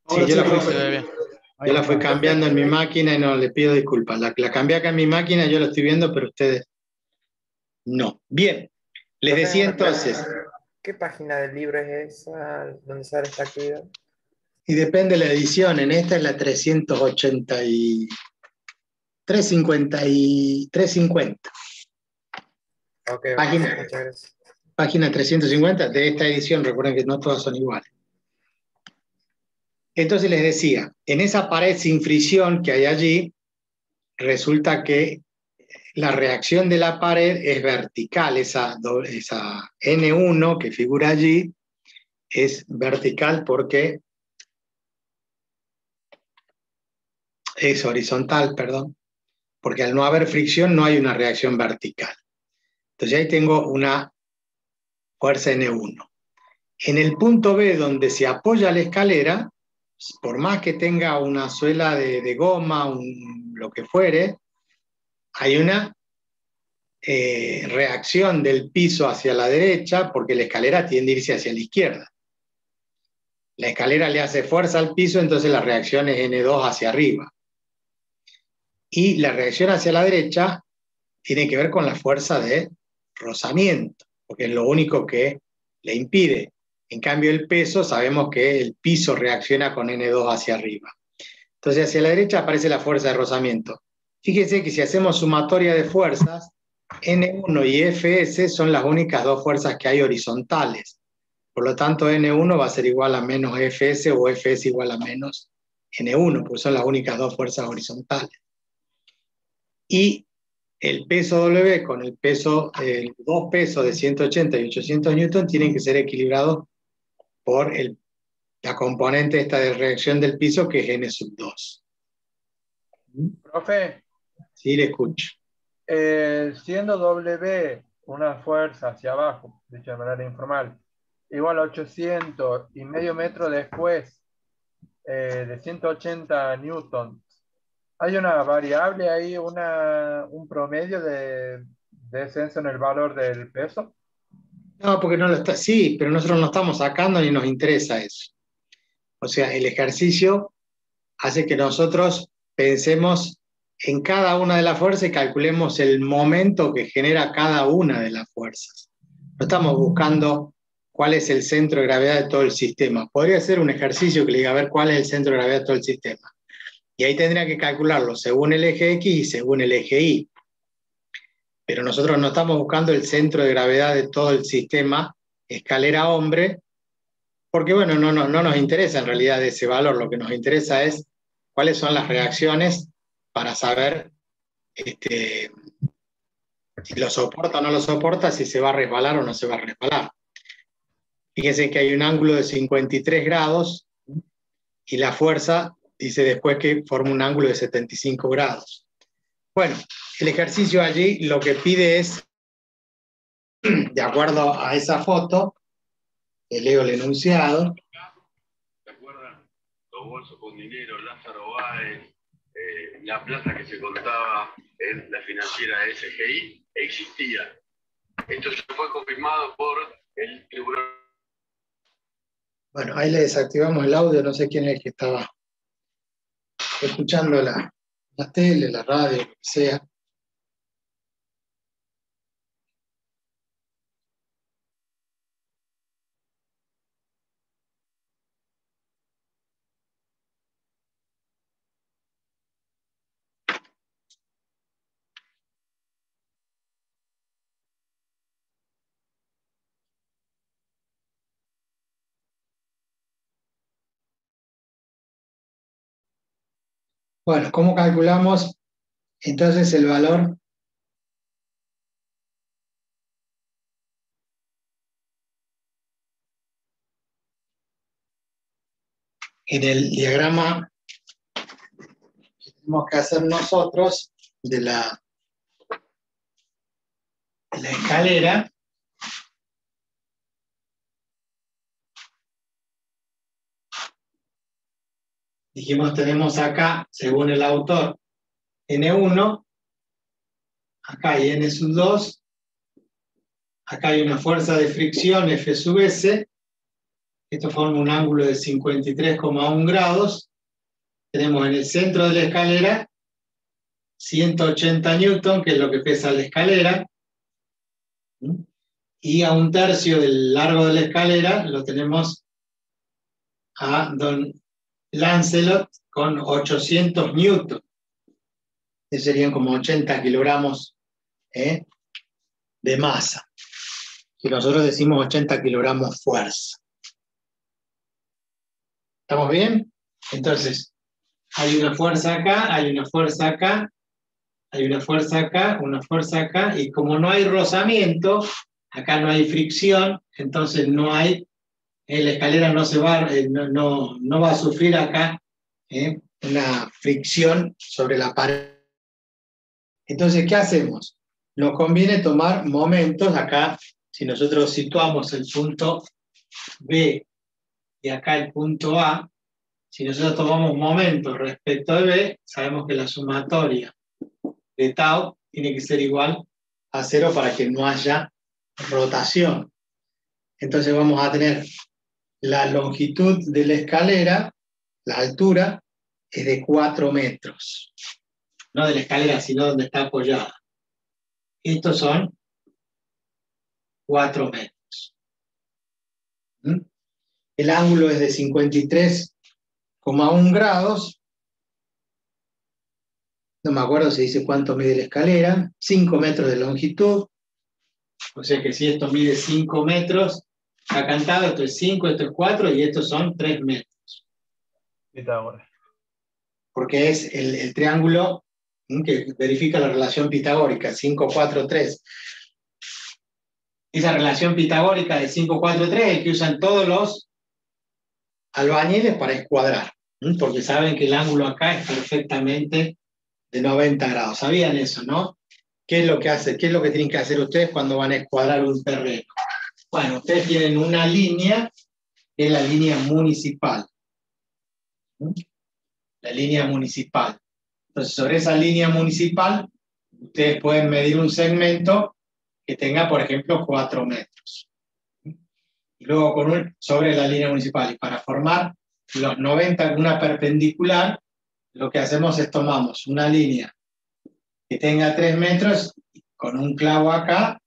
Sí, yo la fui cambiando en mi máquina y no le pido disculpas. La cambié acá en mi máquina, yo la estoy viendo, pero ustedes no. Bien, les decía entonces. ¿Qué página del libro es esa donde sale esta actividad? Y depende de la edición. En esta es la 350. Okay, página, muchas gracias. Página 350 de esta edición. Recuerden que no todas son iguales. Entonces les decía, en esa pared sin fricción que hay allí, resulta que la reacción de la pared es vertical, esa N1 que figura allí, es vertical porque es horizontal, perdón, porque al no haber fricción no hay una reacción vertical. Entonces ahí tengo una fuerza N1. En el punto B, donde se apoya la escalera, por más que tenga una suela de goma, lo que fuere, hay una reacción del piso hacia la derecha, porque la escalera tiende a irse hacia la izquierda. La escalera le hace fuerza al piso, entonces la reacción es N2 hacia arriba. Y la reacción hacia la derecha tiene que ver con la fuerza de rozamiento, porque es lo único que le impide. En cambio, el peso, sabemos que el piso reacciona con N2 hacia arriba. Entonces, hacia la derecha aparece la fuerza de rozamiento. Fíjense que si hacemos sumatoria de fuerzas, N1 y Fs son las únicas dos fuerzas que hay horizontales. Por lo tanto, N1 va a ser igual a menos Fs o Fs igual a menos N1, porque son las únicas dos fuerzas horizontales. Y el peso W con el dos pesos de 180 y 800 newton tienen que ser equilibrados por la componente esta de reacción del piso, que es N sub 2. Profe. Sí, le escucho. Siendo W una fuerza hacia abajo, dicho de manera informal, igual a 800 y medio metro después de 180 newtons, ¿hay una variable ahí, un promedio de descenso en el valor del peso? No, porque no lo está, sí, pero nosotros no estamos sacando ni nos interesa eso. O sea, el ejercicio hace que nosotros pensemos en cada una de las fuerzas y calculemos el momento que genera cada una de las fuerzas. No estamos buscando cuál es el centro de gravedad de todo el sistema. Podría ser un ejercicio que le diga a ver cuál es el centro de gravedad de todo el sistema. Y ahí tendría que calcularlo según el eje X y según el eje Y. Pero nosotros no estamos buscando el centro de gravedad de todo el sistema, escalera hombre, porque bueno, no nos interesa en realidad ese valor. Lo que nos interesa es cuáles son las reacciones para saber si lo soporta o no lo soporta, si se va a resbalar o no se va a resbalar. Fíjense que hay un ángulo de 53 grados y la fuerza dice después que forma un ángulo de 75 grados. Bueno, el ejercicio allí lo que pide es, de acuerdo a esa foto, leo el enunciado. ¿Se acuerdan? Los bolsos con dinero, Lázaro Báez, la plata que se contaba en la financiera SGI, existía. Esto ya fue confirmado por el tribunal. Bueno, ahí le desactivamos el audio, no sé quién es el que estaba escuchando la tele, la radio, lo que sea. Bueno, ¿cómo calculamos entonces el valor? En el diagrama que tenemos que hacer nosotros de la escalera, dijimos, tenemos acá, según el autor, N1, acá hay N sub 2, acá hay una fuerza de fricción F sub S, esto forma un ángulo de 53,1 grados, tenemos en el centro de la escalera 180 newton, que es lo que pesa la escalera, y a un tercio del largo de la escalera lo tenemos a don Lancelot con 800 newton. Eso serían como 80 kilogramos de masa. Y nosotros decimos 80 kilogramos fuerza. ¿Estamos bien? Entonces, hay una fuerza acá, hay una fuerza acá, hay una fuerza acá, una fuerza acá, y como no hay rozamiento, acá no hay fricción, entonces no hay La escalera no va a sufrir acá una fricción sobre la pared. Entonces, ¿qué hacemos? Nos conviene tomar momentos acá. Si nosotros situamos el punto B y acá el punto A, si nosotros tomamos momentos respecto de B, sabemos que la sumatoria de tau tiene que ser igual a 0 para que no haya rotación. Entonces vamos a tener la longitud de la escalera, la altura, es de 4 metros. No de la escalera, sino donde está apoyada. Estos son 4 metros. El ángulo es de 53,1 grados. No me acuerdo si dice cuánto mide la escalera. 5 metros de longitud. O sea que si esto mide 5 metros, acantado, esto es 5, esto es 4 y estos son 3 metros. Pitágoras. Porque es el triángulo que verifica la relación pitagórica, 5, 4, 3. Esa relación pitagórica de 5, 4, 3 es que usan todos los albañiles para escuadrar, porque saben que el ángulo acá es perfectamente de 90 grados. ¿Sabían eso, no? ¿Qué es lo que tienen que hacer ustedes cuando van a escuadrar un terreno? Bueno, ustedes tienen una línea, que es la línea municipal. La línea municipal. Entonces, sobre esa línea municipal, ustedes pueden medir un segmento que tenga, por ejemplo, 4 metros. Y luego sobre la línea municipal. Y para formar los 90 en una perpendicular, lo que hacemos es tomamos una línea que tenga 3 metros, con un clavo acá,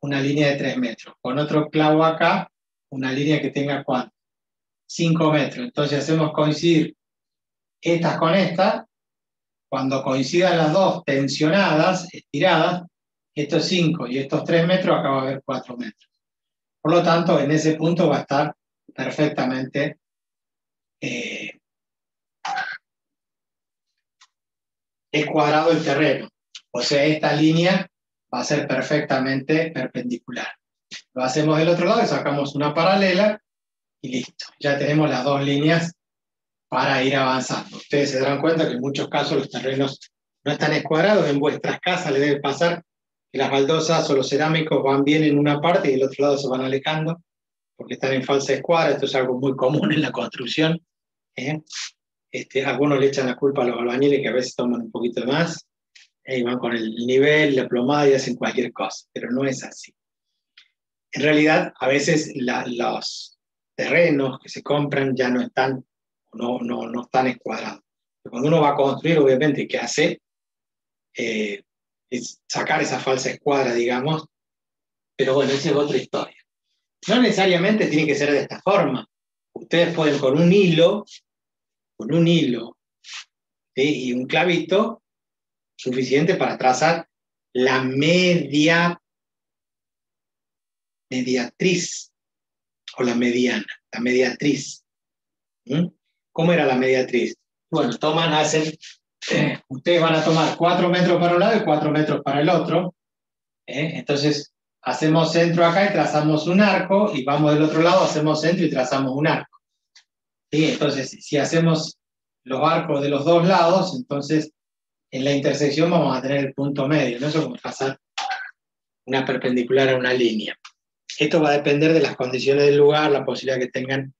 una línea de 3 metros. Con otro clavo acá, una línea que tenga ¿cuánto? 5 metros. Entonces hacemos coincidir estas con estas. Cuando coincidan las dos tensionadas, estiradas, estos 5 y estos 3 metros, acá va a haber 4 metros. Por lo tanto, en ese punto va a estar perfectamente escuadrado el terreno. O sea, esta línea va a ser perfectamente perpendicular. Lo hacemos del otro lado y sacamos una paralela y listo. Ya tenemos las dos líneas para ir avanzando. Ustedes se darán cuenta que en muchos casos los terrenos no están escuadrados. En vuestras casas les debe pasar que las baldosas o los cerámicos van bien en una parte y del otro lado se van alejando porque están en falsa escuadra. Esto es algo muy común en la construcción. Algunos le echan la culpa a los albañiles que a veces toman un poquito más y van con el nivel, la plomada y hacen cualquier cosa, pero no es así. En realidad, a veces los terrenos que se compran ya no están escuadrados. Cuando uno va a construir, obviamente, ¿qué hace? Es sacar esa falsa escuadra, digamos, pero bueno, esa es otra historia. No necesariamente tiene que ser de esta forma. Ustedes pueden con un hilo, ¿sí? Y un clavito, suficiente para trazar la mediatriz, o la mediana, la mediatriz. ¿Cómo era la mediatriz? Bueno, ustedes van a tomar 4 metros para un lado y 4 metros para el otro. Entonces, hacemos centro acá y trazamos un arco, y vamos del otro lado, hacemos centro y trazamos un arco. ¿Sí? Entonces, si hacemos los arcos de los dos lados, entonces en la intersección vamos a tener el punto medio, no es como trazar una perpendicular a una línea. Esto va a depender de las condiciones del lugar, la posibilidad que tengan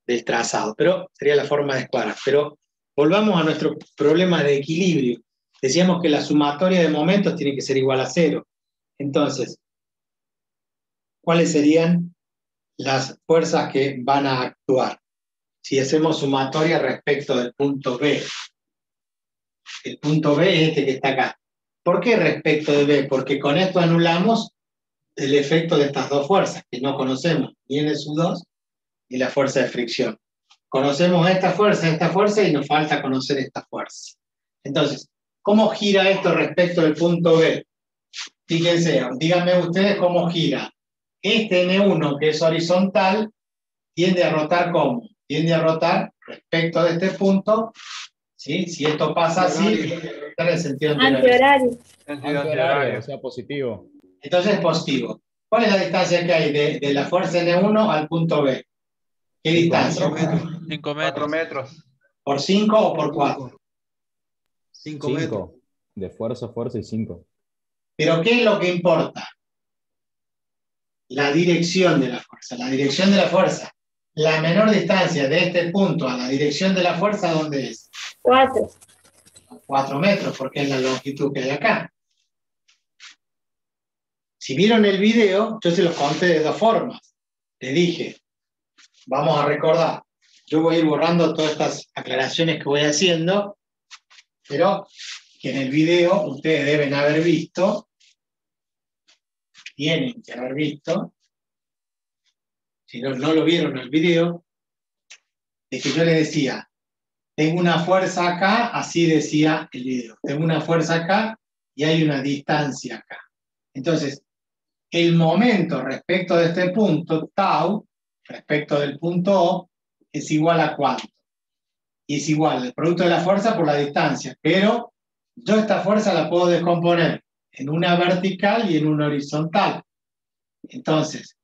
del trazado, pero sería la forma de escuadrar. Pero volvamos a nuestro problema de equilibrio. Decíamos que la sumatoria de momentos tiene que ser igual a 0. Entonces, ¿cuáles serían las fuerzas que van a actuar? Si hacemos sumatoria respecto del punto B. El punto B es este que está acá. ¿Por qué respecto de B? Porque con esto anulamos el efecto de estas dos fuerzas, que no conocemos, ni en el SU2, ni la fuerza de fricción. Conocemos esta fuerza, y nos falta conocer esta fuerza. Entonces, ¿cómo gira esto respecto del punto B? Fíjense, díganme ustedes cómo gira. Este N1, que es horizontal, tiende a rotar ¿cómo? Tiende a rotar respecto de este punto, ¿sí? Si esto pasa así, en el sentido antihorario. Antihorario, o sea, positivo. Entonces es positivo. ¿Cuál es la distancia que hay de la fuerza N1 al punto B? ¿Qué distancia? 5 4 metros. metros. ¿Por 5 o por 4? 5 metros. 5. De fuerza, fuerza y 5. Pero ¿qué es lo que importa? La dirección de la fuerza. La dirección de la fuerza. La menor distancia de este punto a la dirección de la fuerza, ¿dónde es? 4. 4 metros, porque es la longitud que hay acá. Si vieron el video, yo se los conté de dos formas. Les dije, vamos a recordar, yo voy a ir borrando todas estas aclaraciones que voy haciendo, pero que en el video ustedes deben haber visto, tienen que haber visto, si no lo vieron el video, es que yo les decía, tengo una fuerza acá, así decía el video, tengo una fuerza acá y hay una distancia acá. Entonces, el momento respecto de este punto, tau, respecto del punto O, es igual a cuánto. Y es igual el producto de la fuerza por la distancia, pero yo esta fuerza la puedo descomponer en una vertical y en una horizontal. Entonces,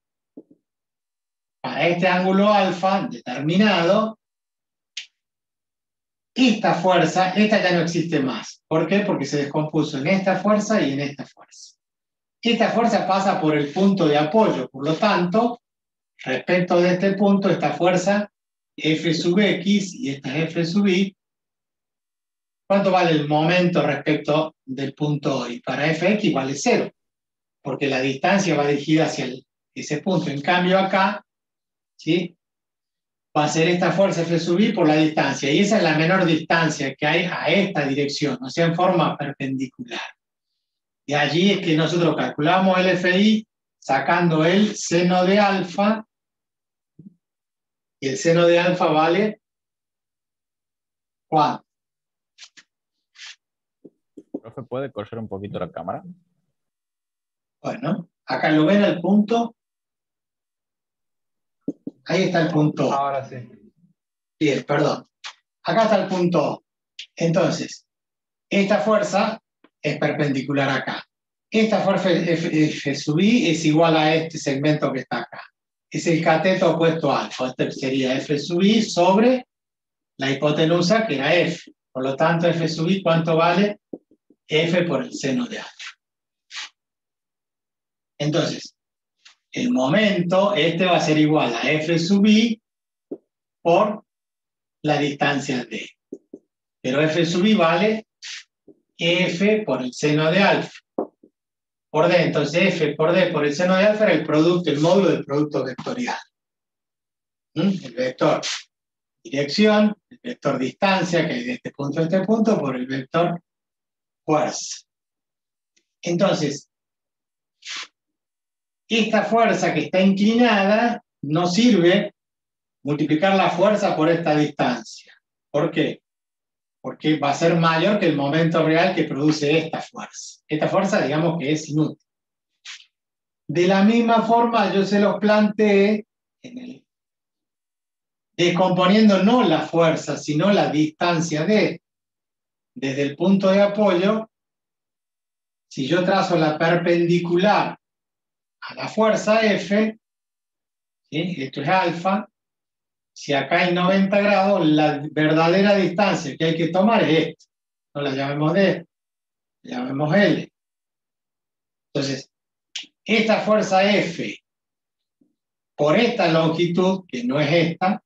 para este ángulo alfa determinado, esta fuerza, esta ya no existe más. ¿Por qué? Porque se descompuso en esta fuerza y en esta fuerza. Esta fuerza pasa por el punto de apoyo, por lo tanto, respecto de este punto, esta fuerza F sub X y esta es F sub Y, ¿cuánto vale el momento respecto del punto O? Y para Fx vale 0, porque la distancia va dirigida hacia ese punto. En cambio acá, ¿sí?, va a ser esta fuerza F sub Y por la distancia, y esa es la menor distancia que hay a esta dirección, o sea, en forma perpendicular. Y allí es que nosotros calculamos el FI sacando el seno de alfa, y el seno de alfa vale ¿cuánto? Profe, ¿puede correr un poquito la cámara? Bueno, acá lo ven el punto. Ahí está el punto. Ahora sí. Bien, perdón. Acá está el punto. Entonces, esta fuerza es perpendicular acá. Esta fuerza F sub I es igual a este segmento que está acá. Es el cateto opuesto a alfa. Este sería F sub I sobre la hipotenusa, que era F. Por lo tanto, F sub I, ¿cuánto vale? F por el seno de alfa. Entonces, el momento, este va a ser igual a F sub I por la distancia D. Pero F sub I vale F por el seno de alfa. Por D, entonces F por D por el seno de alfa era el producto, el módulo del producto vectorial. El vector dirección, el vector distancia, que hay de este punto a este punto, por el vector fuerza. Entonces, esta fuerza que está inclinada no sirve multiplicar la fuerza por esta distancia. ¿Por qué? Porque va a ser mayor que el momento real que produce esta fuerza. Esta fuerza, digamos que es inútil. De la misma forma, yo se los planteé descomponiendo no la fuerza, sino la distancia D. Desde el punto de apoyo, si yo trazo la perpendicular a la fuerza F, ¿sí?, esto es alfa, si acá hay 90 grados, la verdadera distancia que hay que tomar es esta. No la llamemos D, la llamemos L. Entonces, esta fuerza F, por esta longitud, que no es esta,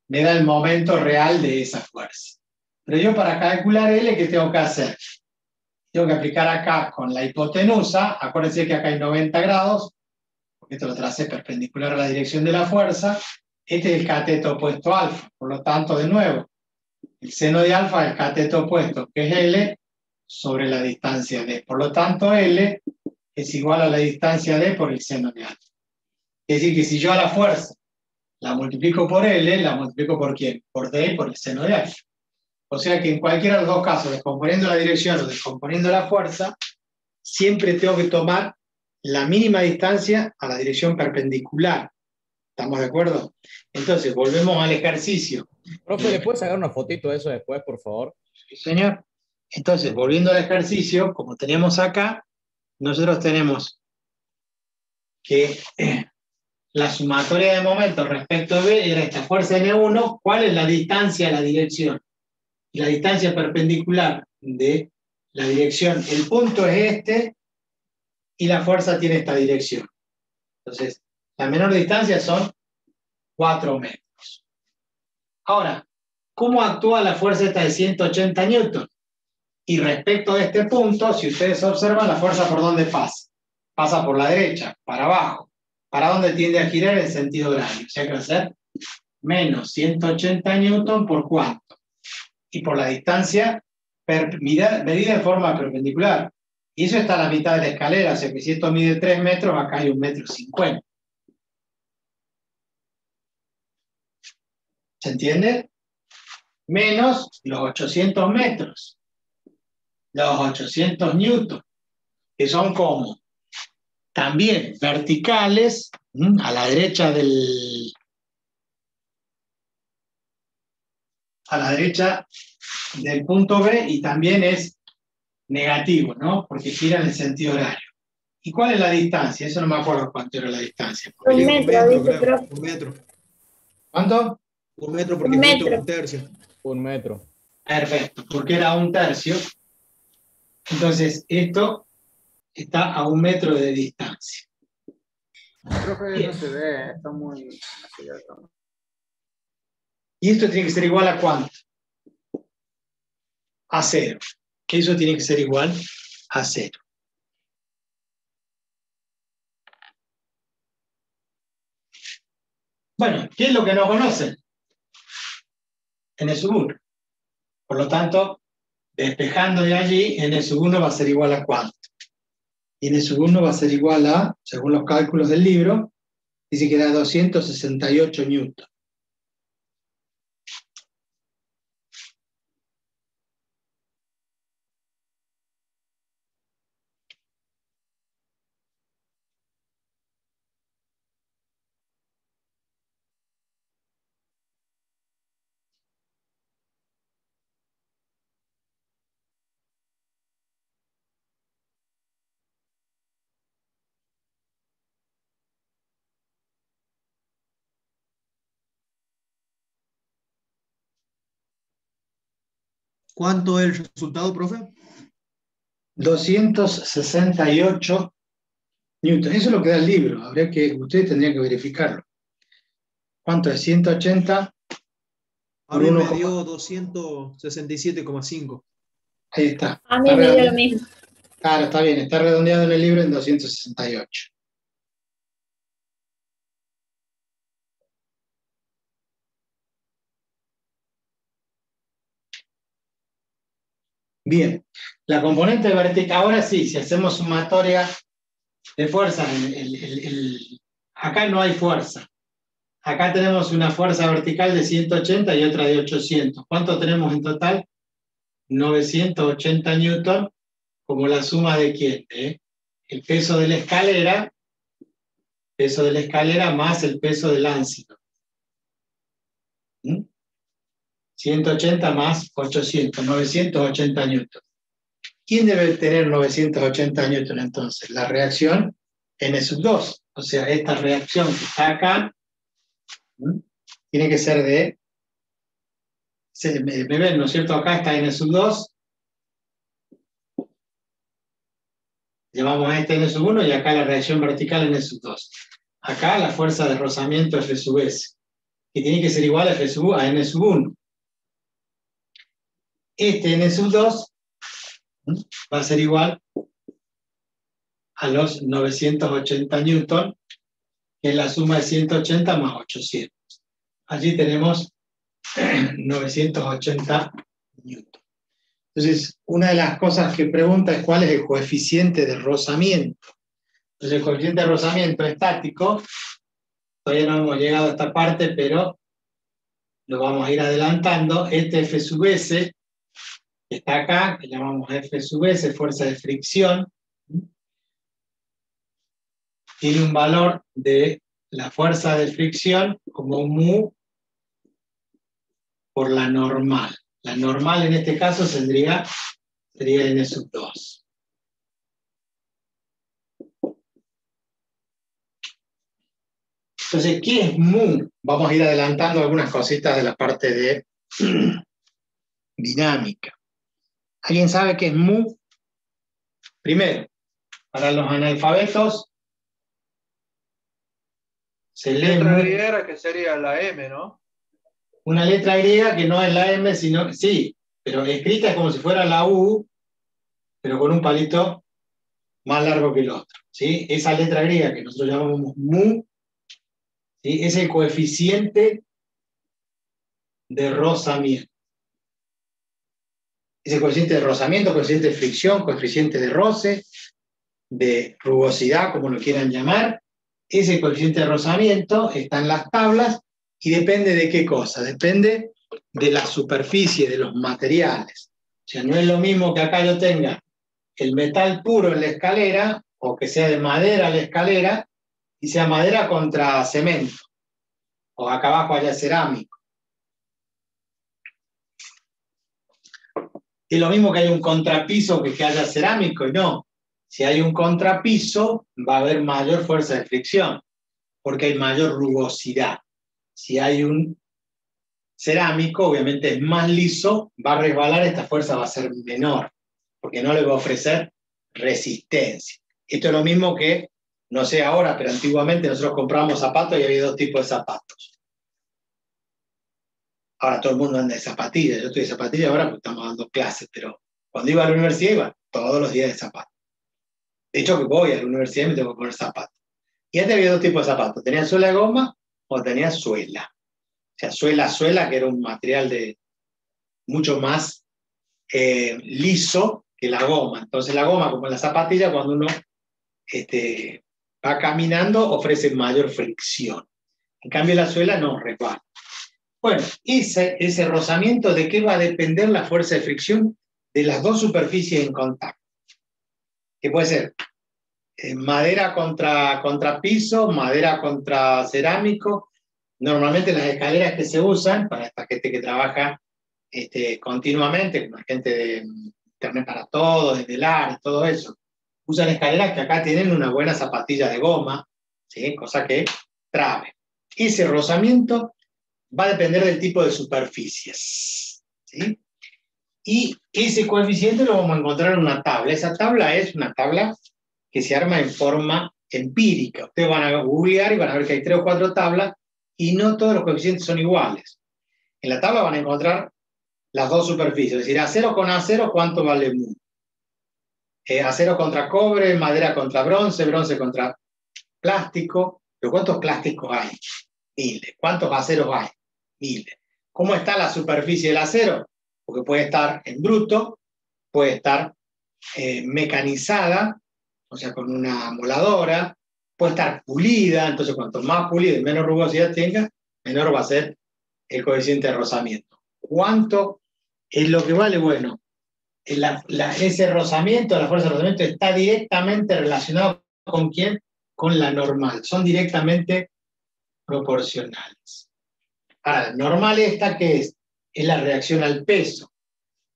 me da el momento real de esa fuerza. Pero yo para calcular L, ¿qué tengo que hacer? Tengo que aplicar acá con la hipotenusa, acuérdense que acá hay 90 grados, porque esto lo tracé perpendicular a la dirección de la fuerza. Este es el cateto opuesto a alfa, por lo tanto, de nuevo, el seno de alfa es el cateto opuesto, que es L, sobre la distancia D. Por lo tanto, L es igual a la distancia D por el seno de alfa. Es decir, que si yo a la fuerza la multiplico por L, la multiplico por ¿quién? Por D y por el seno de alfa. O sea que en cualquiera de los dos casos, descomponiendo la dirección o descomponiendo la fuerza, siempre tengo que tomar la mínima distancia a la dirección perpendicular. ¿Estamos de acuerdo? Entonces, volvemos al ejercicio. Profe, ¿le puedes sacar una fotito de eso después, por favor? Sí, señor. Entonces, volviendo al ejercicio, como tenemos acá, nosotros tenemos que la sumatoria de momentos respecto a B era esta fuerza N1, ¿cuál es la distancia a la dirección? Y la distancia perpendicular de la dirección, el punto es este, y la fuerza tiene esta dirección. Entonces, la menor distancia son 4 metros. Ahora, ¿cómo actúa la fuerza esta de 180 newton? Y respecto a este punto, si ustedes observan, la fuerza por dónde pasa. Pasa por la derecha, para abajo. ¿Para dónde tiende a girar? En sentido horario. O sea que va a ser menos 180 newton por cuánto. Y por la distancia medida de forma perpendicular. Y eso está a la mitad de la escalera. O sea que si esto mide 3 metros, acá hay 1,50 m. ¿Se entiende? Menos los 800 metros. Los 800 newton. Que son como también verticales a la derecha del punto B, y también es negativo, ¿no? Porque gira en el sentido horario. ¿Y cuál es la distancia? Eso no me acuerdo cuánto era la distancia. 1 metro, dice, claro, profe. 1 metro. ¿Cuánto? 1 metro porque 1 falta metro. 1/3. 1 metro. Perfecto, porque era 1/3. Entonces, esto está a 1 metro de distancia. Profe, no se ve, está muy... Y esto tiene que ser igual a ¿cuánto? A 0. Eso tiene que ser igual a 0. Bueno, ¿qué es lo que no conocen? N1. Por lo tanto, despejando de allí, N1 va a ser igual a ¿cuánto? Y N1 va a ser igual a, según los cálculos del libro, dice que era 268 newton. ¿Cuánto es el resultado, profe? 268 newton. Eso es lo que da el libro. Ustedes tendrían que verificarlo. ¿Cuánto es? 180 A por mí 1. me dio 267,5. Ahí está. A mí me dio lo mismo. Claro, está bien. Está redondeado en el libro en 268. Bien. La componente vertical, ahora sí, si hacemos sumatoria de fuerza, acá no hay fuerza. Acá tenemos una fuerza vertical de 180 y otra de 800. ¿Cuánto tenemos en total? 980 newton, como la suma de quién, el peso de la escalera más el peso del áncido. 180 más 800, 980 newton. ¿Quién debe tener 980 newton entonces? La reacción N2. O sea, esta reacción que está acá tiene que ser de... ¿Me ven, no es cierto? Acá está N2. Llamamos a este N1 y acá la reacción vertical N2. Acá la fuerza de rozamiento F/S, que tiene que ser igual a N1. Este N2 va a ser igual a los 980 newton, que es la suma de 180 más 800. Allí tenemos 980 newton. Entonces, una de las cosas que pregunta es cuál es el coeficiente de rozamiento. Entonces, el coeficiente de rozamiento estático, todavía no hemos llegado a esta parte, pero lo vamos a ir adelantando. Este F/S, que está acá, que llamamos F/S, fuerza de fricción, tiene un valor de la fuerza de fricción como mu por la normal. La normal en este caso sería N2. Entonces, ¿qué es mu? Vamos a ir adelantando algunas cositas de la parte de dinámica. ¿Alguien sabe qué es mu? Primero, para los analfabetos, se lee Letra mu. griega que sería la M, ¿no? Una letra griega que no es la M, sino, sí, pero escrita es como si fuera la U, pero con un palito más largo que el otro, ¿sí? Esa letra griega que nosotros llamamos mu, ¿sí? Es el coeficiente de rozamiento. Ese coeficiente de rozamiento, coeficiente de fricción, coeficiente de roce, de rugosidad, como lo quieran llamar, ese coeficiente de rozamiento está en las tablas y depende de qué cosa, depende de la superficie, de los materiales. O sea, no es lo mismo que acá yo tenga el metal puro en la escalera, o que sea de madera la escalera, y sea madera contra cemento, o acá abajo haya cerámico. Es lo mismo que haya un contrapiso que haya cerámico, y no. Si hay un contrapiso, va a haber mayor fuerza de fricción, porque hay mayor rugosidad. Si hay un cerámico, obviamente es más liso, va a resbalar, esta fuerza va a ser menor, porque no le va a ofrecer resistencia. Esto es lo mismo que, no sé ahora, pero antiguamente nosotros comprábamos zapatos y había dos tipos de zapatos. Ahora todo el mundo anda de zapatillas, yo estoy de zapatillas ahora porque estamos dando clases, pero cuando iba a la universidad iba todos los días de zapatos. De hecho que voy a la universidad y me tengo que poner zapatos. Y antes había dos tipos de zapatos, tenía suela de goma o tenía suela. O sea, suela, que era un material de mucho más liso que la goma. Entonces la goma, como en la zapatilla, cuando uno va caminando, ofrece mayor fricción. En cambio la suela no resbala. Bueno, ese rozamiento, ¿de qué va a depender la fuerza de fricción? De las dos superficies en contacto. Que puede ser madera contra piso, madera contra cerámico. Normalmente las escaleras que se usan para esta gente que trabaja continuamente, como la gente de Internet para Todos, de Telar, todo eso, usan escaleras que acá tienen una buena zapatilla de goma, ¿sí? Cosa que trabe. Ese rozamiento va a depender del tipo de superficies, ¿sí? Y ese coeficiente lo vamos a encontrar en una tabla. Esa tabla es una tabla que se arma en forma empírica. Ustedes van a googlear y van a ver que hay 3 o 4 tablas y no todos los coeficientes son iguales. En la tabla van a encontrar las dos superficies, es decir, acero con acero, ¿cuánto vale mu? Acero contra cobre, madera contra bronce, bronce contra plástico. ¿Pero cuántos plásticos hay? Miles. ¿Cuántos aceros hay? Miles. ¿Cómo está la superficie del acero? Porque puede estar en bruto, puede estar mecanizada, o sea, con una moladora, puede estar pulida, entonces cuanto más pulida y menos rugosidad tenga, menor va a ser el coeficiente de rozamiento. ¿Cuánto es lo que vale? Bueno, ese rozamiento, la fuerza de rozamiento, está directamente relacionado con ¿quién? Con la normal. Son directamente proporcionales. Ahora, normal esta, ¿qué es? Es la reacción al peso.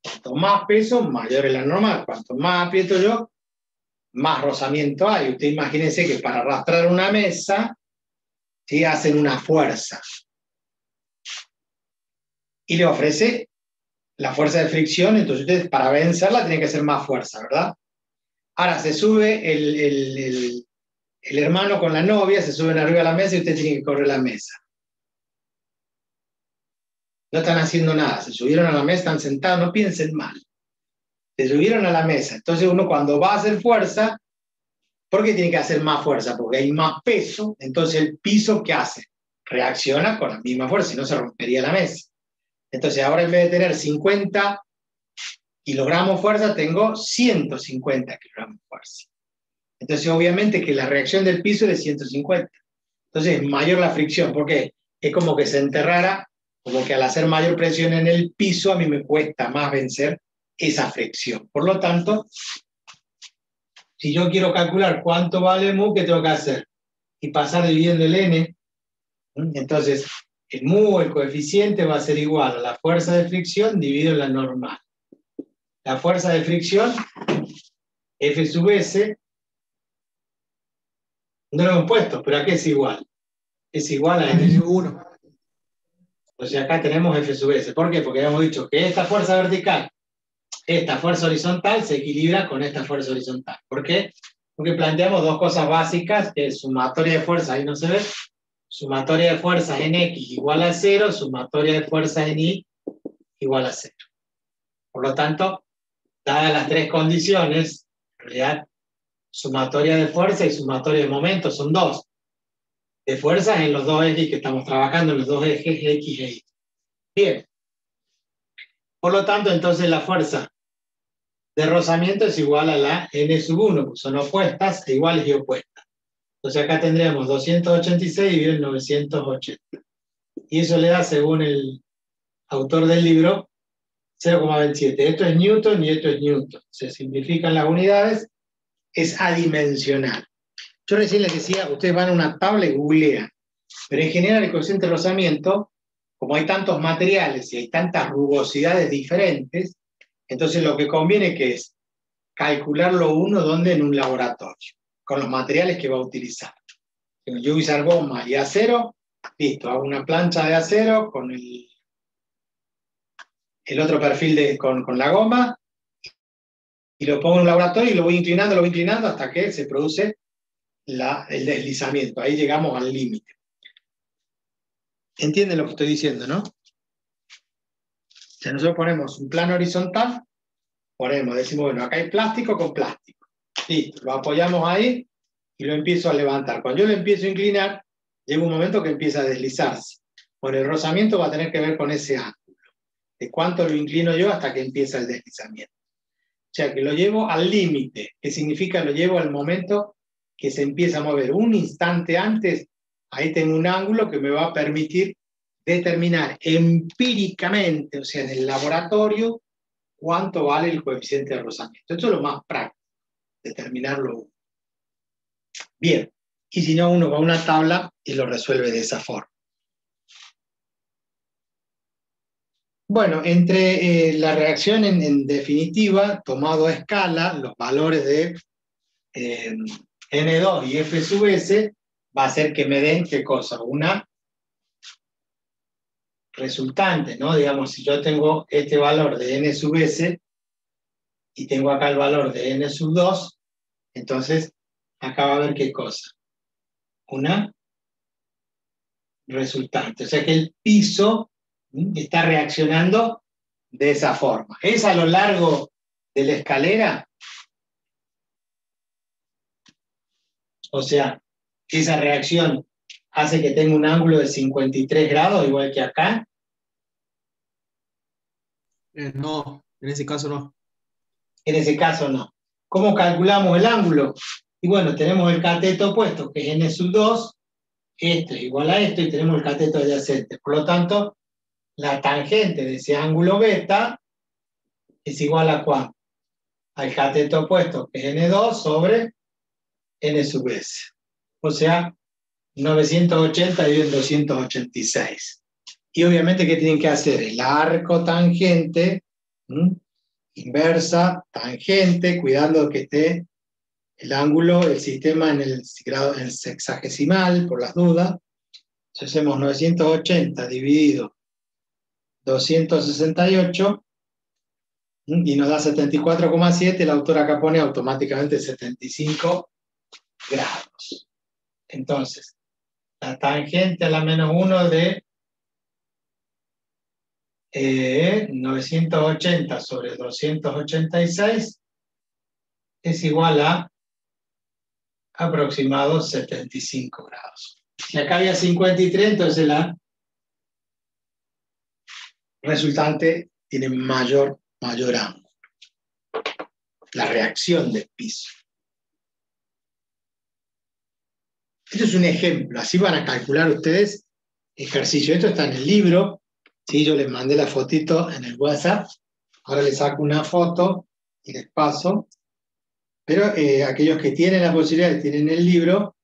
Cuanto más peso, mayor es la normal. Cuanto más aprieto yo, más rozamiento hay. Usted imagínense que para arrastrar una mesa, ¿sí? Hacen una fuerza. Y le ofrece la fuerza de fricción, entonces ustedes para vencerla tienen que hacer más fuerza, ¿verdad? Ahora se sube el hermano con la novia, se suben arriba de la mesa y usted tiene que correr la mesa. No están haciendo nada, se subieron a la mesa, están sentados, no piensen mal. Se subieron a la mesa. Entonces uno cuando va a hacer fuerza, ¿por qué tiene que hacer más fuerza? Porque hay más peso, entonces el piso, ¿qué hace? Reacciona con la misma fuerza, si no se rompería la mesa. Entonces ahora en vez de tener 50 kilogramos de fuerza, tengo 150 kilogramos de fuerza. Entonces obviamente que la reacción del piso es de 150. Entonces es mayor la fricción, porque es como que se enterrara, como que al hacer mayor presión en el piso a mí me cuesta más vencer esa fricción. Por lo tanto, si yo quiero calcular cuánto vale mu, ¿qué tengo que hacer? Y pasar dividiendo el n. Entonces, el mu, el coeficiente, va a ser igual a la fuerza de fricción dividido en la normal. La fuerza de fricción, F sub S, no lo hemos puesto, pero ¿a qué es igual? es igual a N1. Entonces acá tenemos F sub S. ¿Por qué? Porque habíamos dicho que esta fuerza vertical, esta fuerza horizontal se equilibra con esta fuerza horizontal. ¿Por qué? Porque planteamos dos cosas básicas, que es sumatoria de fuerzas, ahí no se ve, sumatoria de fuerzas en X igual a 0, sumatoria de fuerzas en Y igual a 0. Por lo tanto, dadas las tres condiciones, en realidad, sumatoria de fuerza y sumatoria de momento son dos. De fuerzas en los dos ejes que estamos trabajando, en los dos ejes X e Y. Bien. Por lo tanto, entonces la fuerza de rozamiento es igual a la N sub 1, porque son opuestas e iguales y opuestas. Entonces acá tendríamos 286 dividido en 980. Y eso le da, según el autor del libro, 0,27. Esto es Newton y esto es Newton. Se simplifican las unidades, es adimensional. Yo recién les decía, ustedes van a una tabla y googlean. Pero en general el coeficiente de rozamiento, como hay tantos materiales y hay tantas rugosidades diferentes, entonces lo que conviene que es calcularlo uno donde en un laboratorio, con los materiales que va a utilizar. Yo voy a usar goma y acero, listo, hago una plancha de acero con el otro perfil con la goma, y lo pongo en un laboratorio y lo voy inclinando hasta que se produce el deslizamiento. Ahí llegamos al límite. ¿Entienden lo que estoy diciendo, no? Si nosotros ponemos un plano horizontal, decimos, bueno, acá hay plástico con plástico. Listo, lo apoyamos ahí y lo empiezo a levantar. Cuando yo lo empiezo a inclinar, llega un momento que empieza a deslizarse. Bueno, el rozamiento va a tener que ver con ese ángulo. De cuánto lo inclino yo hasta que empieza el deslizamiento. O sea, que lo llevo al límite. ¿Qué significa? Lo llevo al momento que se empieza a mover. Un instante antes, ahí tengo un ángulo que me va a permitir determinar empíricamente, o sea, en el laboratorio, cuánto vale el coeficiente de rozamiento. Esto es lo más práctico, determinarlo. Bien, y si no, uno va a una tabla y lo resuelve de esa forma. Bueno, entre la reacción en definitiva, tomado a escala, los valores de N2 y F sub S, va a hacer que me den, ¿qué cosa? Una resultante, ¿no? Digamos, si yo tengo este valor de N sub S y tengo acá el valor de N sub 2, entonces acá va a haber ¿qué cosa? Una resultante. O sea que el piso está reaccionando de esa forma. ¿Es a lo largo de la escalera? O sea, esa reacción hace que tenga un ángulo de 53 grados, igual que acá. No, en ese caso no. En ese caso no. ¿Cómo calculamos el ángulo? Y bueno, tenemos el cateto opuesto, que es N sub 2, esto es igual a esto, y tenemos el cateto adyacente. Por lo tanto, la tangente de ese ángulo beta es igual a ¿cuánto? Al cateto opuesto, que es N2 sobre N sub S. O sea, 980 dividido en 286. Y obviamente, ¿qué tienen que hacer? El arco tangente, inversa, tangente, cuidando que esté el ángulo, el sistema en el grado, en el sexagesimal, por las dudas. Entonces hacemos 980 dividido 268 y nos da 74,7. El autor acá pone automáticamente 75 grados. Entonces, la tangente a la menos 1 de 980 sobre 286 es igual a aproximados 75 grados. Si acá había 53, entonces la resultante tiene mayor ángulo. La reacción del piso. Esto es un ejemplo. Así van a calcular ustedes ejercicio. Esto está en el libro. ¿Sí? Yo les mandé la fotito en el WhatsApp. Ahora les saco una foto y les paso. Pero aquellos que tienen la posibilidad, tienen el libro,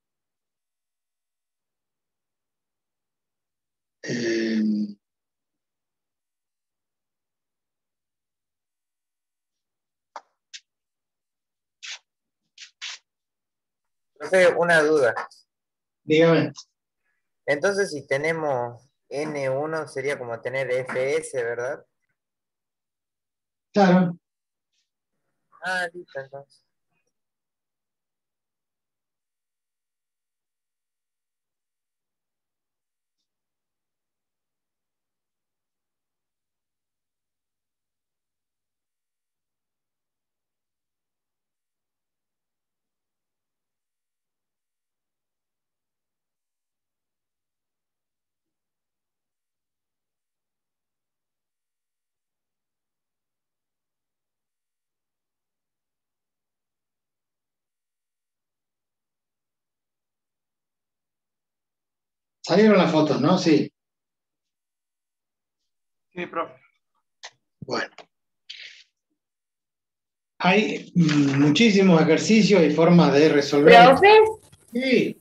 Profe, una duda. dígame. Entonces, si tenemos N1, sería como tener Fs, ¿verdad? Claro. Ah, listo, entonces. Salieron las fotos, ¿no? Sí. Sí, profe. Bueno. Hay muchísimos ejercicios y formas de resolver. ¿Profe? Sí.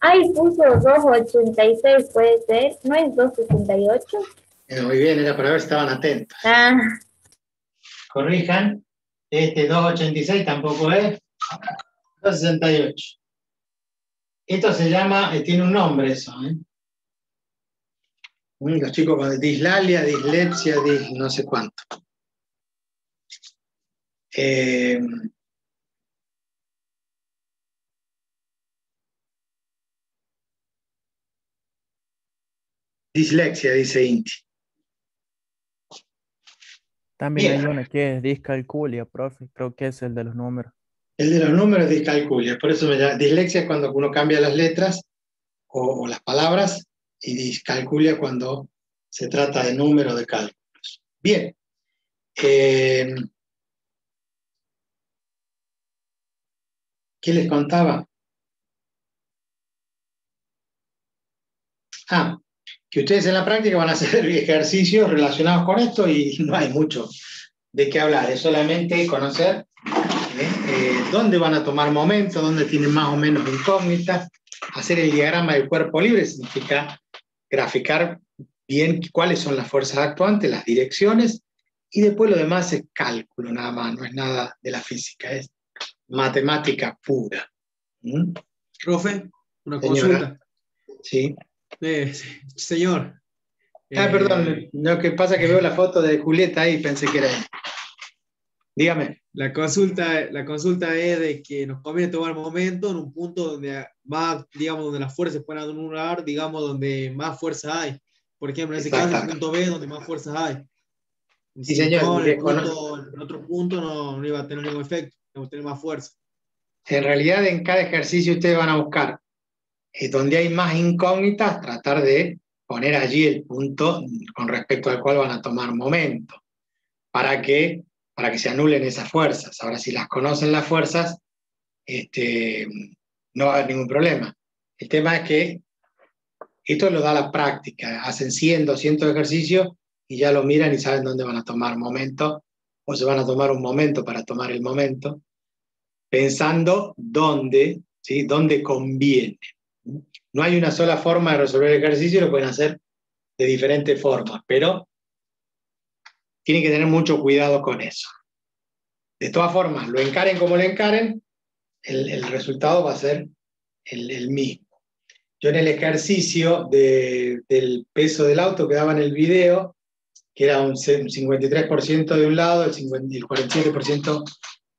Ahí puso 286, ¿puede ser? ¿No es 268? Muy bien, era para ver si estaban atentos. Ah, Corrijan. Este 286 tampoco es. 268. Esto se llama, tiene un nombre eso, ¿eh? Los chicos con dislalia, dislexia, no sé cuánto. Dislexia, dice Inti. También Bien. hay una que es discalculia, profe. Creo que es el de los números. El de los números es discalculia, por eso me llama. Dislexia es cuando uno cambia las letras o las palabras, y discalculia cuando se trata de números de cálculos. Bien. ¿Qué les contaba? Que ustedes en la práctica van a hacer ejercicios relacionados con esto y no hay mucho de qué hablar, es solamente conocer dónde van a tomar momento, dónde tienen más o menos incógnitas. Hacer el diagrama del cuerpo libre significa graficar bien cuáles son las fuerzas actuantes, las direcciones, y después lo demás es cálculo nada más, no es nada de la física, es matemática pura. ¿Mm? Profe, una Señora. consulta. Sí. Señor. Perdón, lo que pasa es que veo la foto de Julieta ahí y pensé que era él. Dígame. La consulta es de que nos conviene tomar momento en un punto donde más, digamos, donde las fuerzas se puedan anular, digamos, donde más fuerza hay. Por ejemplo, en ese caso, el punto B, donde más fuerzas hay. Sí, señor. No, en el otro punto no iba a tener ningún efecto, iba a tener más fuerza. En realidad, en cada ejercicio ustedes van a buscar donde hay más incógnitas, tratar de poner allí el punto con respecto al cual van a tomar momento, para que se anulen esas fuerzas. Ahora, si las conocen las fuerzas, no va a haber ningún problema. El tema es que esto lo da la práctica. Hacen 100, 200 ejercicios y ya lo miran y saben dónde van a tomar momento, o se van a tomar un momento para tomar el momento, pensando dónde, ¿sí? Dónde conviene. No hay una sola forma de resolver el ejercicio, lo pueden hacer de diferentes formas, pero tienen que tener mucho cuidado con eso. De todas formas, lo encaren como lo encaren, el resultado va a ser el mismo. Yo en el ejercicio del peso del auto que daba en el video, que era un 53% de un lado, el 47%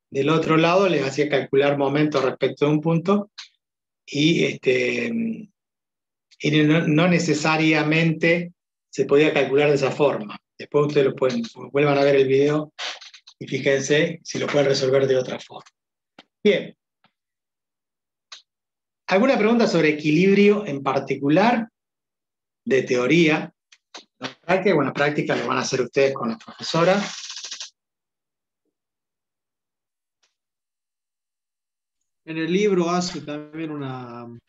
del otro lado, les hacía calcular momentos respecto de un punto, y no necesariamente se podía calcular de esa forma. Después ustedes vuelvan a ver el video y fíjense si lo pueden resolver de otra forma. Bien. ¿Alguna pregunta sobre equilibrio en particular? De teoría. Bueno, práctica lo van a hacer ustedes con la profesora. En el libro hace también una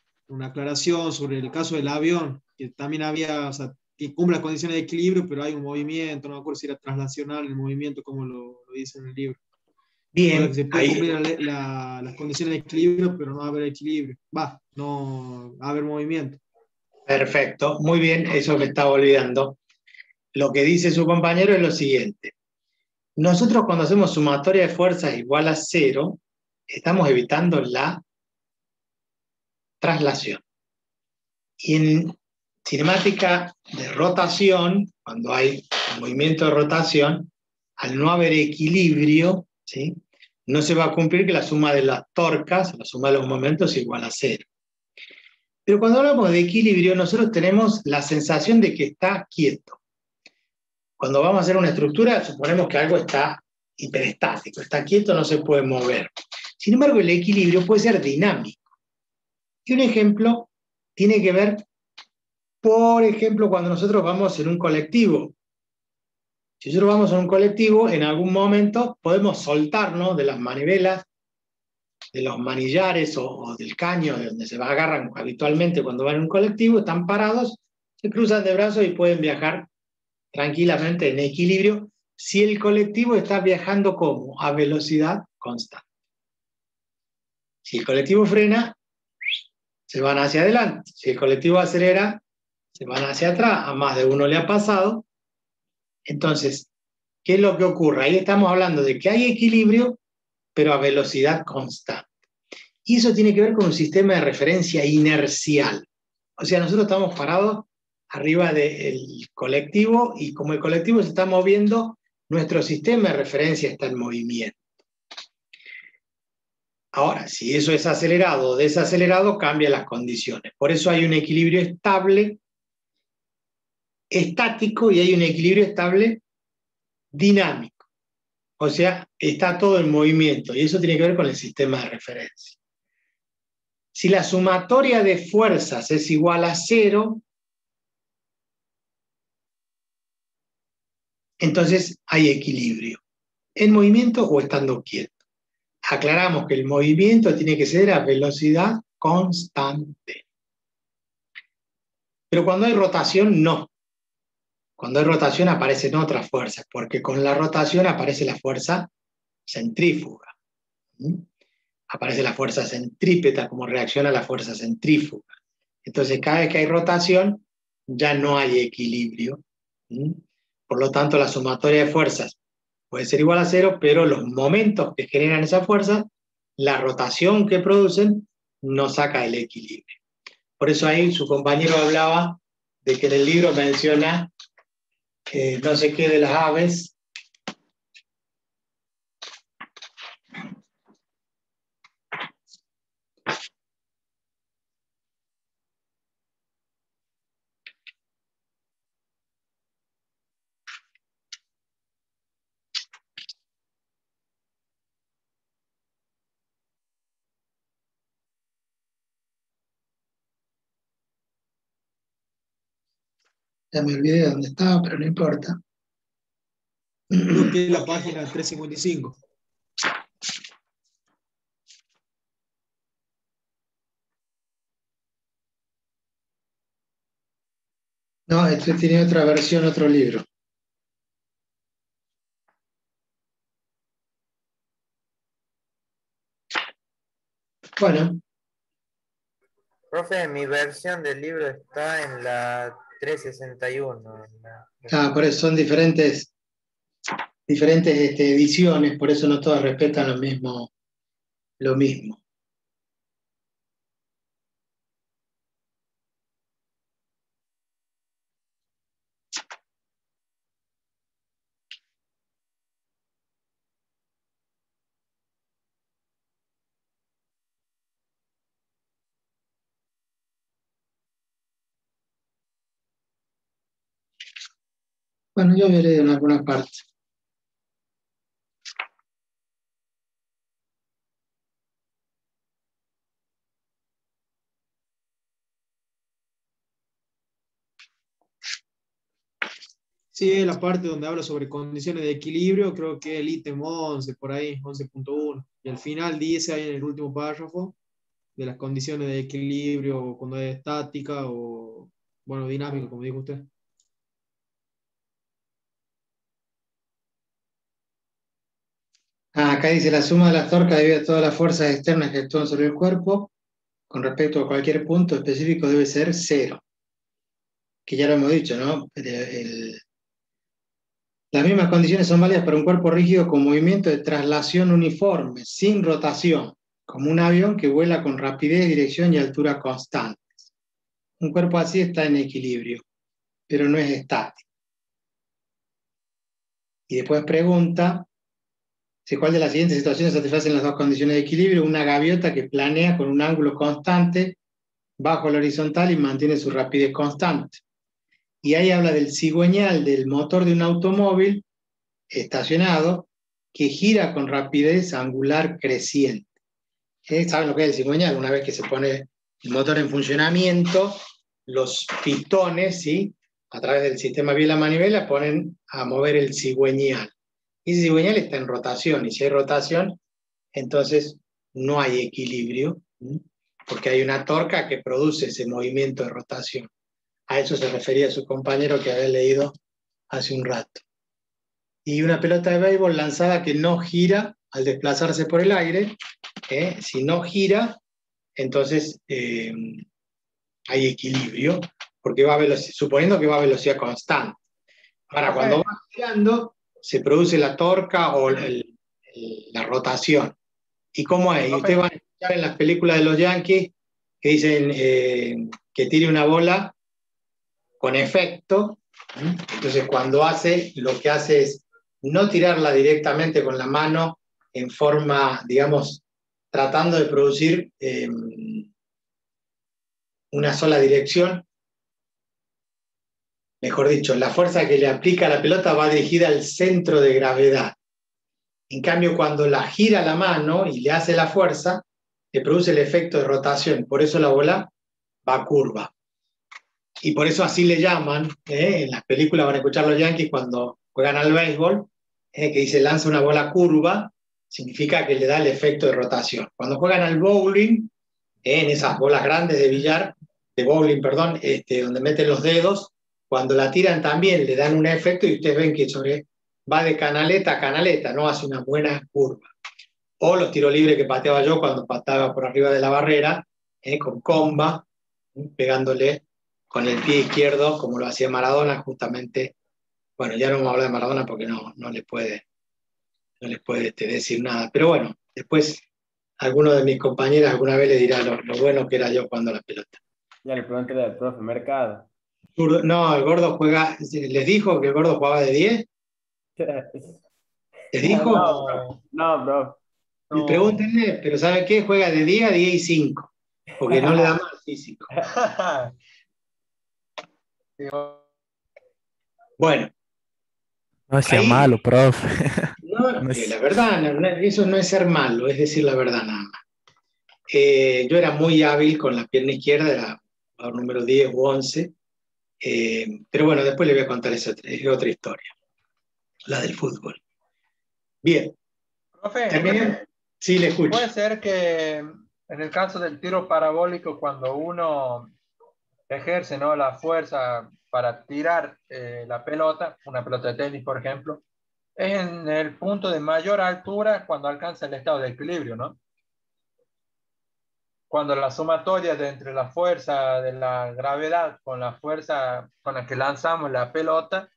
aclaración sobre el caso del avión, que también había, o sea, que cumple las condiciones de equilibrio, pero hay un movimiento, no me acuerdo si era traslacional el movimiento, como lo dice en el libro. Bien. O sea, que se puede cumplir las condiciones de equilibrio, pero no va a haber equilibrio. No va a haber movimiento. Perfecto, muy bien, eso me estaba olvidando. Lo que dice su compañero es lo siguiente. Nosotros cuando hacemos sumatoria de fuerzas igual a 0, estamos evitando la traslación. Y cinemática de rotación, cuando hay movimiento de rotación, al no haber equilibrio, ¿sí?, no se va a cumplir que la suma de las torcas, la suma de los momentos es igual a 0. Pero cuando hablamos de equilibrio, nosotros tenemos la sensación de que está quieto. Cuando vamos a hacer una estructura, suponemos que algo está hiperestático, está quieto, no se puede mover. Sin embargo, el equilibrio puede ser dinámico. Y un ejemplo tiene que ver, por ejemplo, cuando nosotros vamos en un colectivo. Si nosotros vamos en un colectivo, en algún momento podemos soltarnos de las manivelas, de los manillares o del caño, de donde se agarran habitualmente cuando van en un colectivo, están parados, se cruzan de brazos y pueden viajar tranquilamente en equilibrio si el colectivo está viajando ¿cómo? A velocidad constante. Si el colectivo frena, se van hacia adelante. Si el colectivo acelera, se van hacia atrás. A más de uno le ha pasado. Entonces, ¿qué es lo que ocurre? Ahí estamos hablando de que hay equilibrio, pero a velocidad constante. Y eso tiene que ver con un sistema de referencia inercial. O sea, nosotros estamos parados arriba del colectivo y como el colectivo se está moviendo, nuestro sistema de referencia está en movimiento. Ahora, si eso es acelerado o desacelerado, cambia las condiciones. Por eso hay un equilibrio estable, estático, y hay un equilibrio estable dinámico. O sea, está todo en movimiento, y eso tiene que ver con el sistema de referencia. Si la sumatoria de fuerzas es igual a 0, entonces hay equilibrio, en movimiento o estando quieto. Aclaramos que el movimiento tiene que ser a velocidad constante. Pero cuando hay rotación, no. Cuando hay rotación aparecen otras fuerzas, porque con la rotación aparece la fuerza centrífuga. Aparece la fuerza centrípeta como reacción a la fuerza centrífuga. Entonces, cada vez que hay rotación, ya no hay equilibrio. Por lo tanto, la sumatoria de fuerzas puede ser igual a 0, pero los momentos que generan esa fuerza, la rotación que producen, no saca el equilibrio. Por eso ahí su compañero hablaba de que en el libro menciona no sé qué de las aves. Ya me olvidé de dónde estaba, pero no importa. Creo que es la página 355. No, este tiene otra versión, otro libro. Bueno. Profe, mi versión del libro está en la 361. Por eso son diferentes ediciones, por eso no todas respetan lo mismo. Bueno, yo veré en alguna parte. Sí, la parte donde habla sobre condiciones de equilibrio, creo que el ítem 11, por ahí, 11.1. Y al final dice ahí en el último párrafo de las condiciones de equilibrio, cuando es estática o, bueno, dinámico, como dijo usted. Acá dice la suma de las torcas debido a todas las fuerzas externas que actúan sobre el cuerpo con respecto a cualquier punto específico debe ser 0. Que ya lo hemos dicho, ¿no? Las mismas condiciones son válidas para un cuerpo rígido con movimiento de traslación uniforme, sin rotación, como un avión que vuela con rapidez, dirección y altura constantes. Un cuerpo así está en equilibrio, pero no es estático. Y después pregunta, ¿cuál de las siguientes situaciones satisfacen las dos condiciones de equilibrio? Una gaviota que planea con un ángulo constante bajo el horizontal y mantiene su rapidez constante. Y ahí habla del cigüeñal del motor de un automóvil estacionado que gira con rapidez angular creciente. ¿Saben lo que es el cigüeñal? Una vez que se pone el motor en funcionamiento, los pistones, ¿sí?, a través del sistema biela-manivela ponen a mover el cigüeñal. Y ese cigüeñal está en rotación, y si hay rotación, entonces no hay equilibrio, ¿sí?, porque hay una torca que produce ese movimiento de rotación. A eso se refería su compañero que había leído hace un rato. Y una pelota de béisbol lanzada que no gira al desplazarse por el aire, si no gira, entonces hay equilibrio, porque va a velocidad, suponiendo que va a velocidad constante. Ahora, cuando va girando, se produce la torca o la rotación. ¿Y cómo es? Y ustedes van a escuchar en las películas de los Yankees que dicen que tire una bola con efecto. Entonces, cuando hace, lo que hace es no tirarla directamente con la mano en forma, digamos, tratando de producir una sola dirección. Mejor dicho, la fuerza que le aplica a la pelota va dirigida al centro de gravedad. En cambio, cuando la gira la mano y le hace la fuerza, le produce el efecto de rotación. Por eso la bola va curva. Y por eso así le llaman, en las películas van a escuchar los Yankees cuando juegan al béisbol, que dice lanza una bola curva, significa que le da el efecto de rotación. Cuando juegan al bowling, en esas bolas grandes de billar, de bowling, perdón, donde meten los dedos, cuando la tiran también le dan un efecto y ustedes ven que va de canaleta a canaleta, no hace una buena curva. O los tiros libres que pateaba yo cuando pateaba por arriba de la barrera, con comba, pegándole con el pie izquierdo, como lo hacía Maradona, justamente. Bueno, ya no vamos a hablar de Maradona porque no les puede decir nada. Pero bueno, después alguno de mis compañeras alguna vez le dirá lo bueno que era yo jugando a la pelota. Ya le pregunté al profe Mercado. No, el gordo juega. ¿Les dijo que el gordo jugaba de 10? ¿Les dijo? No, bro. Y pregúntenle, pero ¿sabe qué? Juega de 10 a 10 y 5, porque no le da mal físico. Bueno. No sea malo, profe. No, la verdad, eso no es ser malo, es decir la verdad nada más. Yo era muy hábil con la pierna izquierda, era el número 10 u 11, pero bueno, después le voy a contar esa otra historia, la del fútbol. Bien. Profe, sí, le escucho. Puede ser que en el caso del tiro parabólico, cuando uno ejerce, ¿no?, la fuerza para tirar la pelota, una pelota de tenis, por ejemplo, es en el punto de mayor altura cuando alcanza el estado de equilibrio, ¿no? Cuando la sumatoria entre la fuerza de la gravedad con la fuerza con la que lanzamos la pelota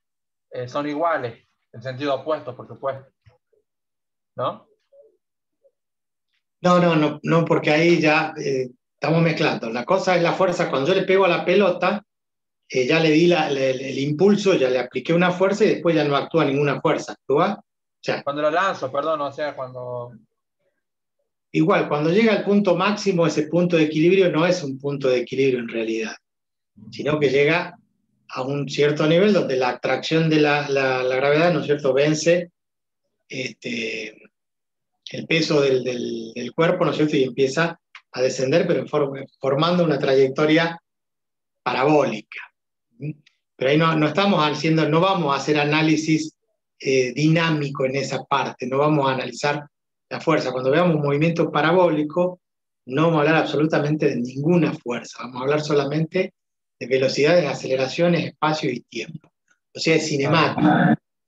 son iguales, en sentido opuesto, por supuesto. ¿No? No, porque ahí ya estamos mezclando. La cosa es la fuerza. Cuando yo le pego a la pelota, ya le di el impulso, ya le apliqué una fuerza y después ya no actúa ninguna fuerza. ¿Actúa? Cuando lo lanzo, perdón, o sea, cuando... Igual, cuando llega al punto máximo, ese punto de equilibrio no es un punto de equilibrio en realidad, sino que llega a un cierto nivel donde la atracción de la gravedad, ¿no es cierto?, vence el peso del cuerpo, ¿no es cierto?, y empieza a descender, pero formando una trayectoria parabólica. Pero ahí no estamos haciendo, no vamos a hacer análisis dinámico en esa parte, no vamos a analizar la fuerza. Cuando veamos un movimiento parabólico, no vamos a hablar absolutamente de ninguna fuerza, vamos a hablar solamente de velocidades, aceleraciones, espacio y tiempo. O sea, es cinemático.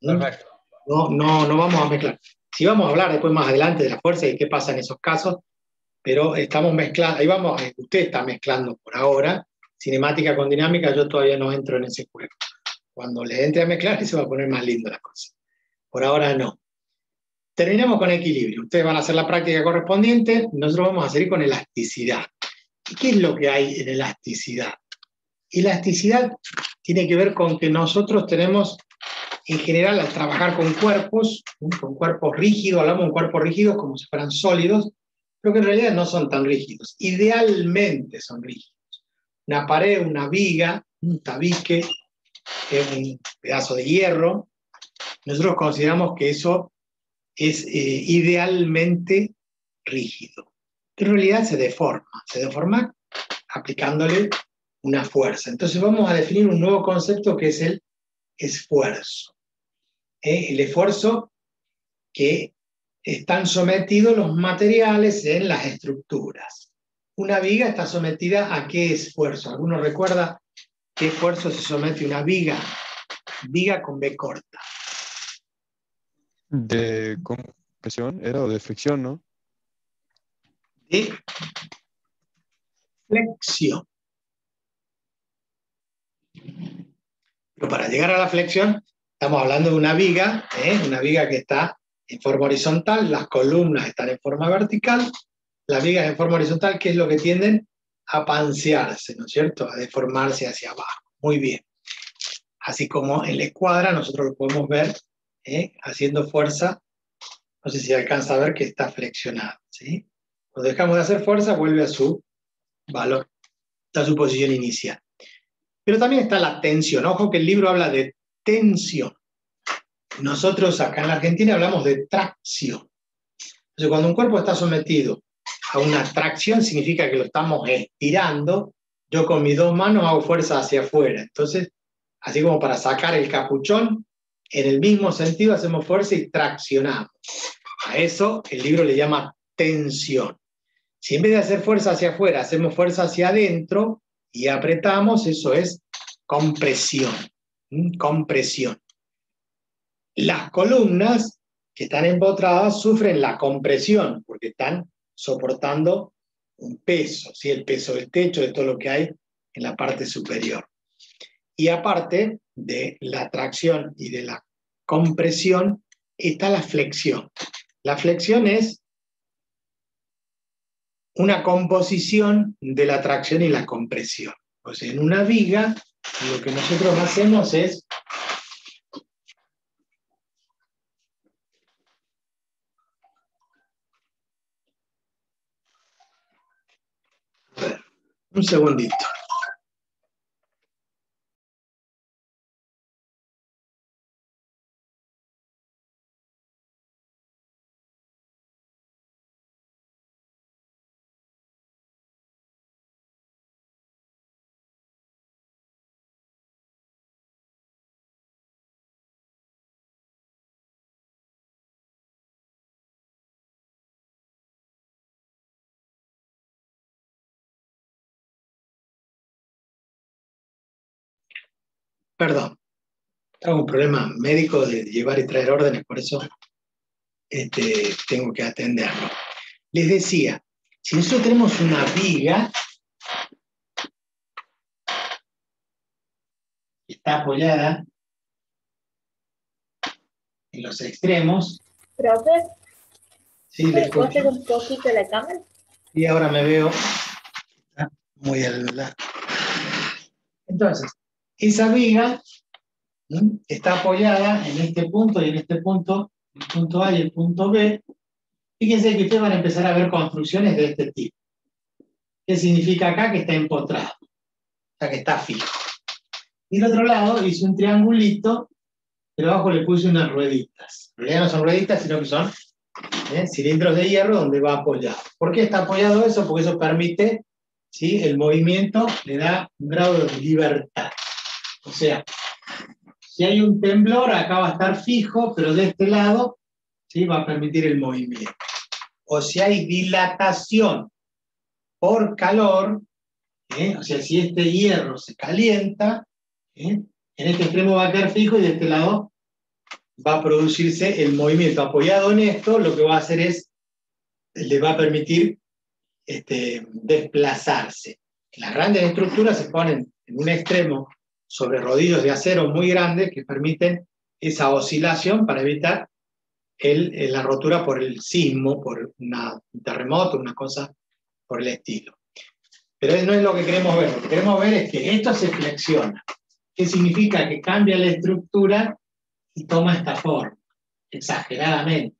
Perfecto. No vamos a mezclar. Sí vamos a hablar después más adelante de la fuerza y qué pasa en esos casos, pero estamos mezclando, ahí vamos, usted está mezclando por ahora, cinemática con dinámica, yo todavía no entro en ese juego. Cuando le entre a mezclar se va a poner más lindo la cosa. Por ahora no. Terminamos con equilibrio. Ustedes van a hacer la práctica correspondiente, nosotros vamos a seguir con elasticidad. ¿Y qué es lo que hay en elasticidad? Elasticidad tiene que ver con que nosotros tenemos, en general, al trabajar con cuerpos rígidos, hablamos de un cuerpo rígido como si fueran sólidos, pero que en realidad no son tan rígidos. Idealmente son rígidos. Una pared, una viga, un tabique, un pedazo de hierro, nosotros consideramos que eso es idealmente rígido. Pero en realidad se deforma aplicándole una fuerza. Entonces vamos a definir un nuevo concepto que es el esfuerzo. El esfuerzo que están sometidos los materiales en las estructuras. Una viga está sometida a qué esfuerzo. ¿Alguno recuerda qué esfuerzo se somete una viga? Viga con B corta. De compresión, era o de fricción, ¿no? De flexión. Pero para llegar a la flexión, estamos hablando de una viga que está en forma horizontal, las columnas están en forma vertical, las vigas en forma horizontal, que es lo que tienden a pansearse, ¿no es cierto? A deformarse hacia abajo. Muy bien. Así como en la escuadra, nosotros lo podemos ver haciendo fuerza, no sé si alcanza a ver que está flexionado, ¿sí? Cuando dejamos de hacer fuerza, vuelve a su valor, a su posición inicial. Pero también está la tensión. Ojo que el libro habla de tensión. Nosotros acá en la Argentina hablamos de tracción. Entonces, cuando un cuerpo está sometido a una tracción, significa que lo estamos estirando. Yo con mis dos manos hago fuerza hacia afuera. Entonces, así como para sacar el capuchón, en el mismo sentido hacemos fuerza y traccionamos. A eso el libro le llama tensión. Si en vez de hacer fuerza hacia afuera, hacemos fuerza hacia adentro y apretamos, eso es compresión. Compresión. Las columnas que están empotradas sufren la compresión porque están soportando un peso, ¿sí? El peso del techo, de todo lo que hay en la parte superior. Y aparte de la tracción y de la compresión, está la flexión. La flexión es una composición de la tracción y la compresión. O sea, en una viga, lo que nosotros hacemos es un segundito. Perdón, tengo un problema médico de llevar y traer órdenes, por eso tengo que atenderlo. Les decía, si nosotros tenemos una viga que está apoyada en los extremos. Profe, Sí, le ¿puedo hacer escucho. un poquito la cámara? Y ahora me veo muy al lado. Entonces, esa viga está apoyada en este punto y en este punto, el punto A y el punto B. Fíjense que ustedes van a empezar a ver construcciones de este tipo. ¿Qué significa acá? Que está empotrado, o sea que está fijo. Y del otro lado hice un triangulito, pero abajo le puse unas rueditas. En realidad no son rueditas, sino que son cilindros de hierro donde va apoyado. ¿Por qué está apoyado eso? Porque eso permite, ¿sí? El movimiento le da un grado de libertad. O sea, si hay un temblor, acá va a estar fijo, pero de este lado, ¿sí? Va a permitir el movimiento. O si hay dilatación por calor, o sea, si este hierro se calienta, en este extremo va a quedar fijo y de este lado va a producirse el movimiento. Apoyado en esto, lo que va a hacer es, le va a permitir desplazarse. Las grandes estructuras se ponen en un extremo sobre rodillos de acero muy grandes que permiten esa oscilación para evitar la rotura por el sismo, por un terremoto, una cosa por el estilo. Pero no es lo que queremos ver. Lo que queremos ver es que esto se flexiona. ¿Qué significa? Que cambia la estructura y toma esta forma, exageradamente.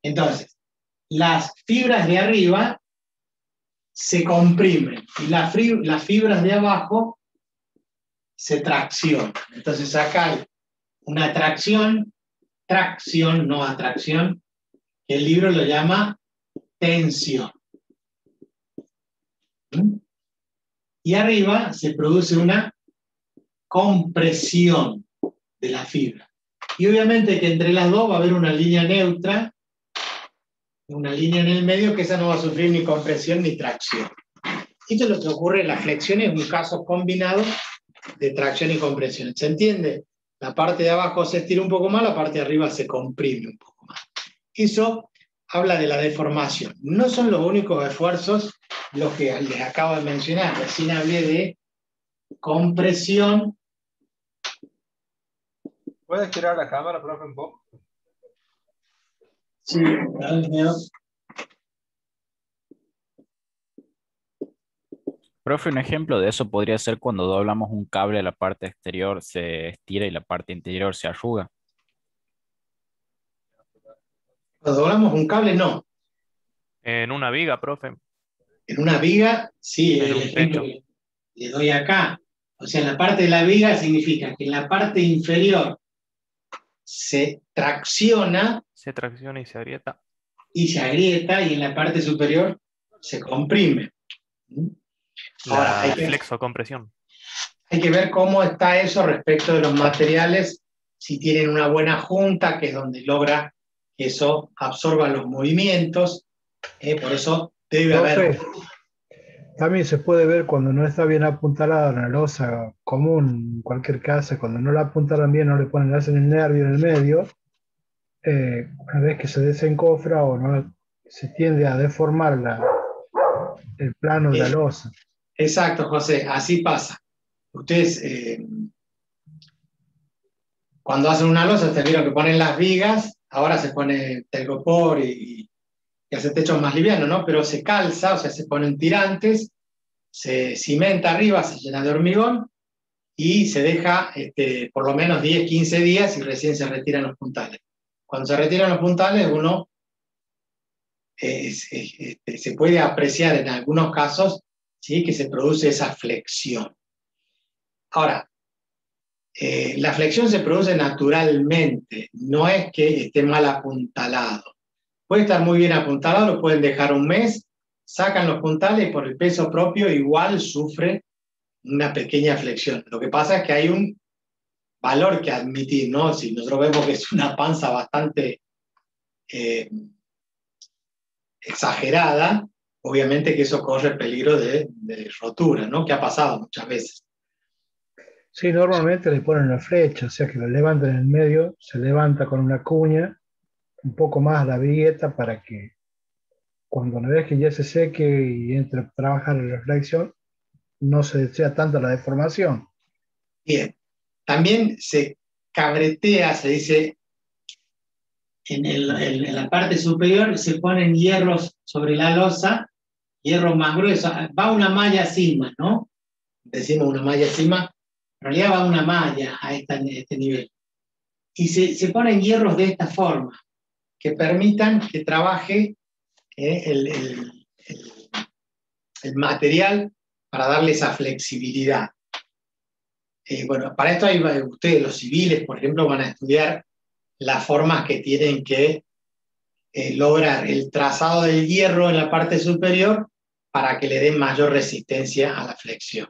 Entonces, las fibras de arriba se comprimen y las fibras de abajo se traccionan. Entonces acá hay una tracción, no atracción, que el libro lo llama tensión. Y arriba se produce una compresión de la fibra. Y obviamente que entre las dos va a haber una línea neutra, una línea en el medio, que esa no va a sufrir ni compresión ni tracción. Esto es lo que ocurre en la flexión, es un caso combinado de tracción y compresión. ¿Se entiende? La parte de abajo se estira un poco más, la parte de arriba se comprime un poco más. Eso habla de la deformación. No son los únicos esfuerzos los que les acabo de mencionar. Recién hablé de compresión. ¿Puedes girar la cámara, profe, un poco? Sí, Profe, un ejemplo de eso podría ser cuando doblamos un cable, la parte exterior se estira y la parte interior se arruga. Cuando doblamos un cable, no. En una viga, profe. En una viga, sí, En el un ejemplo techo. que le doy acá. O sea, en la parte de la viga significa que en la parte inferior se tracciona Se tracciona y se agrieta. y se agrieta, y en la parte superior se comprime. Ahora, La flexocompresión. hay que ver cómo está eso respecto de los materiales, si tienen una buena junta, que es donde logra que eso absorba los movimientos. Por eso debe haber... También se puede ver cuando no está bien apuntalada una losa común, en cualquier casa, cuando no la apuntalan bien, no le ponen, le hacen el nervio en el medio, una vez que se desencofra o no, se tiende a deformar el plano de la losa. Exacto, José, así pasa. Ustedes, cuando hacen una losa, ustedes vieron que ponen las vigas, ahora se pone telgopor y hace techos más livianos, ¿no? Pero se calza, o sea, se ponen tirantes, se cimenta arriba, se llena de hormigón y se deja por lo menos 10, 15 días y recién se retiran los puntales. Cuando se retiran los puntales, uno se puede apreciar en algunos casos, ¿sí?, que se produce esa flexión. Ahora, la flexión se produce naturalmente, no es que esté mal apuntalado. Puede estar muy bien apuntalado, lo pueden dejar un mes, sacan los puntales y por el peso propio igual sufre una pequeña flexión. Lo que pasa es que hay un valor que admitir, ¿no? Si nosotros vemos que es una panza bastante exagerada, obviamente que eso corre peligro de rotura, ¿no? Que ha pasado muchas veces. Sí, normalmente le ponen la flecha, o sea que lo levantan en el medio, se levanta con una cuña, un poco más la vigueta para que cuando una vez que ya se seque y entre a trabajar en la flexión, no sea tanta la deformación. Bien, también se cabretea, se dice, en la parte superior se ponen hierros sobre la losa, hierros más gruesos, va una malla encima, ¿no? Decimos una malla encima, en realidad va una malla a este nivel. Y se ponen hierros de esta forma, que permitan que trabaje el material para darle esa flexibilidad. Bueno, para esto ustedes, los civiles, por ejemplo, van a estudiar las formas que tienen que lograr el trazado del hierro en la parte superior para que le den mayor resistencia a la flexión.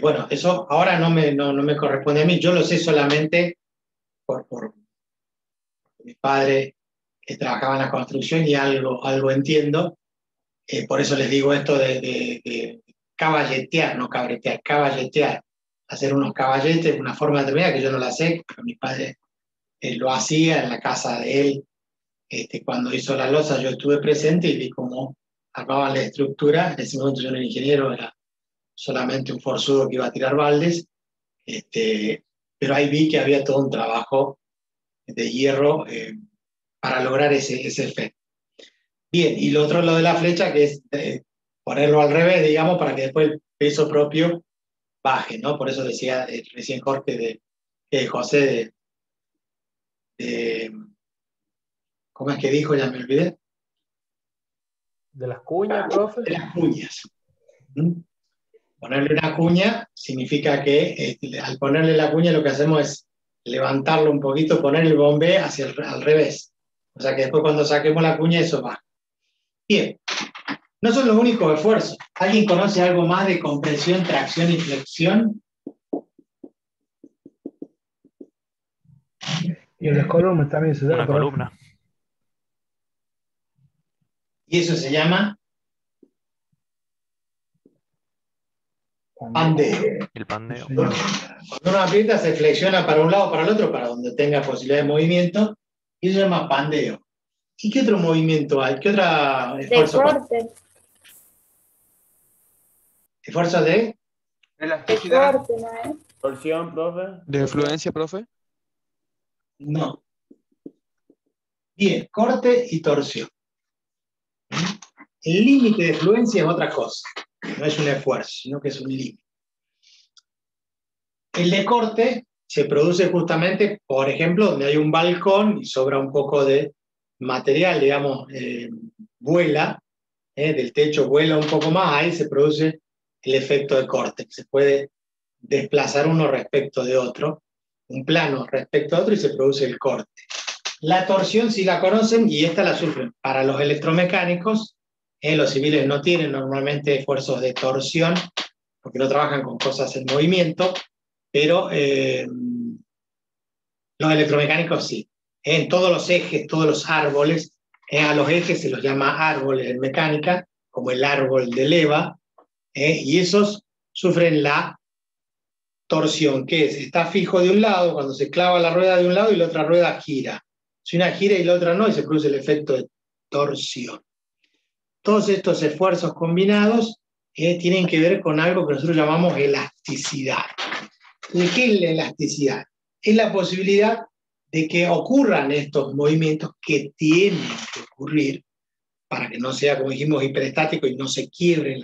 Bueno, eso ahora no me corresponde a mí, yo lo sé solamente por mi padre que trabajaba en la construcción y algo entiendo, por eso les digo esto de caballetear, no cabretear, caballetear, hacer unos caballetes, una forma determinada que yo no la sé, pero mi padre lo hacía en la casa de él. Cuando hizo la losa yo estuve presente y vi cómo armaban la estructura. En ese momento yo no era ingeniero, era solamente un forzudo que iba a tirar baldes, pero ahí vi que había todo un trabajo de hierro para lograr ese efecto. Bien, y lo otro, lo de la flecha, que es ponerlo al revés, digamos, para que después el peso propio baje, ¿no? Por eso decía recién Jorge José ¿cómo es que dijo? Ya me olvidé. ¿De las cuñas, profe? De las cuñas. Ponerle una cuña significa que al ponerle la cuña lo que hacemos es levantarlo un poquito, poner el bombé al revés. O sea que después cuando saquemos la cuña eso va. Bien, no son los únicos esfuerzos. ¿Alguien conoce algo más de compresión, tracción y flexión? Y en las columnas también se da. Una columna. Y eso se llama pandeo. El pandeo. Cuando uno aprieta se flexiona para un lado, para el otro, para donde tenga posibilidad de movimiento, y eso se llama pandeo. ¿Y qué otro movimiento hay? ¿Qué otro esfuerzo? De corte. ¿Esfuerzo de? Elasticidad. De corte, ¿no es? Torsión, profe. ¿De fluencia, profe? No. Bien, corte y torsión. El límite de fluencia es otra cosa. No es un esfuerzo, sino que es un límite. El de corte se produce justamente, por ejemplo, donde hay un balcón y sobra un poco de material, digamos, vuela, del techo vuela un poco más, ahí se produce el efecto de corte, que se puede desplazar uno respecto de otro, un plano respecto a otro y se produce el corte. La torsión sí la conocen y esta la sufren. Para los electromecánicos, los civiles no tienen normalmente esfuerzos de torsión, porque no trabajan con cosas en movimiento, pero los electromecánicos sí. En todos los ejes, todos los árboles, a los ejes se los llama árboles en mecánica, como el árbol de leva, y esos sufren la torsión, que es, está fijo de un lado, cuando se clava la rueda de un lado y la otra rueda gira. Si una gira y la otra no, y se produce el efecto de torsión. Todos estos esfuerzos combinados tienen que ver con algo que nosotros llamamos elasticidad. ¿De qué es la elasticidad? Es la posibilidad de que ocurran estos movimientos que tienen que ocurrir para que no sea, como dijimos, hiperestático y no se quiebren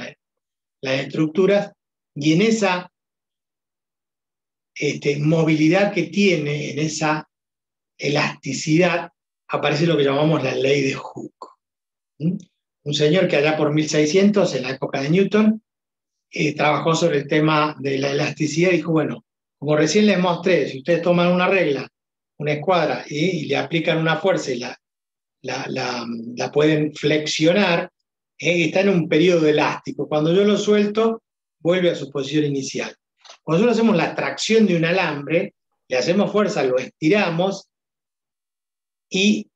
las estructuras, y en esa movilidad que tiene, en esa elasticidad, aparece lo que llamamos la ley de Hooke. Un señor que allá por 1600, en la época de Newton, trabajó sobre el tema de la elasticidad y dijo, bueno, como recién les mostré, si ustedes toman una regla, una escuadra, y le aplican una fuerza y la pueden flexionar, está en un periodo elástico. Cuando yo lo suelto, vuelve a su posición inicial. Cuando nosotros hacemos la tracción de un alambre, le hacemos fuerza, lo estiramos y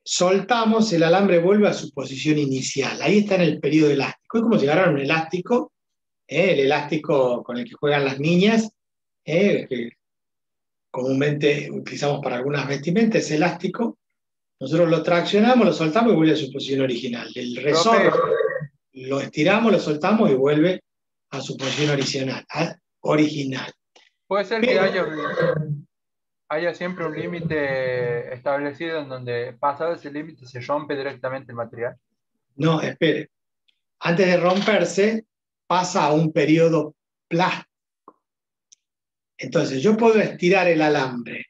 soltamos, el alambre vuelve a su posición inicial. Ahí está en el periodo elástico. Es como si agarraran un elástico, el elástico con el que juegan las niñas, que comúnmente utilizamos para algunas vestimentas, es elástico. Nosotros lo traccionamos, lo soltamos y vuelve a su posición original. El resorte lo estiramos, lo soltamos y vuelve a su posición original. Puede ser que haya siempre un límite establecido en donde pasado ese límite se rompe directamente el material. No, espere. Antes de romperse, pasa a un periodo plástico. Entonces, yo puedo estirar el alambre.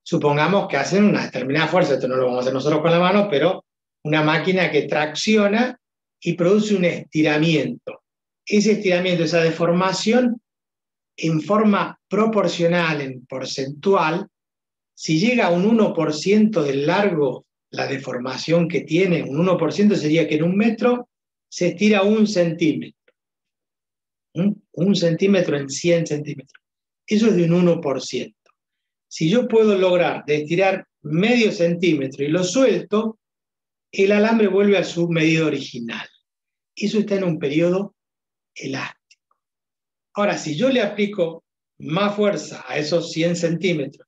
Supongamos que hacen una determinada fuerza, esto no lo vamos a hacer nosotros con la mano, pero una máquina que tracciona y produce un estiramiento. Ese estiramiento, esa deformación, en forma proporcional, en porcentual, si llega a un 1% del largo, la deformación que tiene, un 1% sería que en un metro se estira 1 centímetro. 1 centímetro en 100 centímetros. Eso es de un 1%. Si yo puedo lograr de estirar medio centímetro y lo suelto, el alambre vuelve a su medida original. Eso está en un periodo elástico. Ahora, si yo le aplico más fuerza a esos 100 centímetros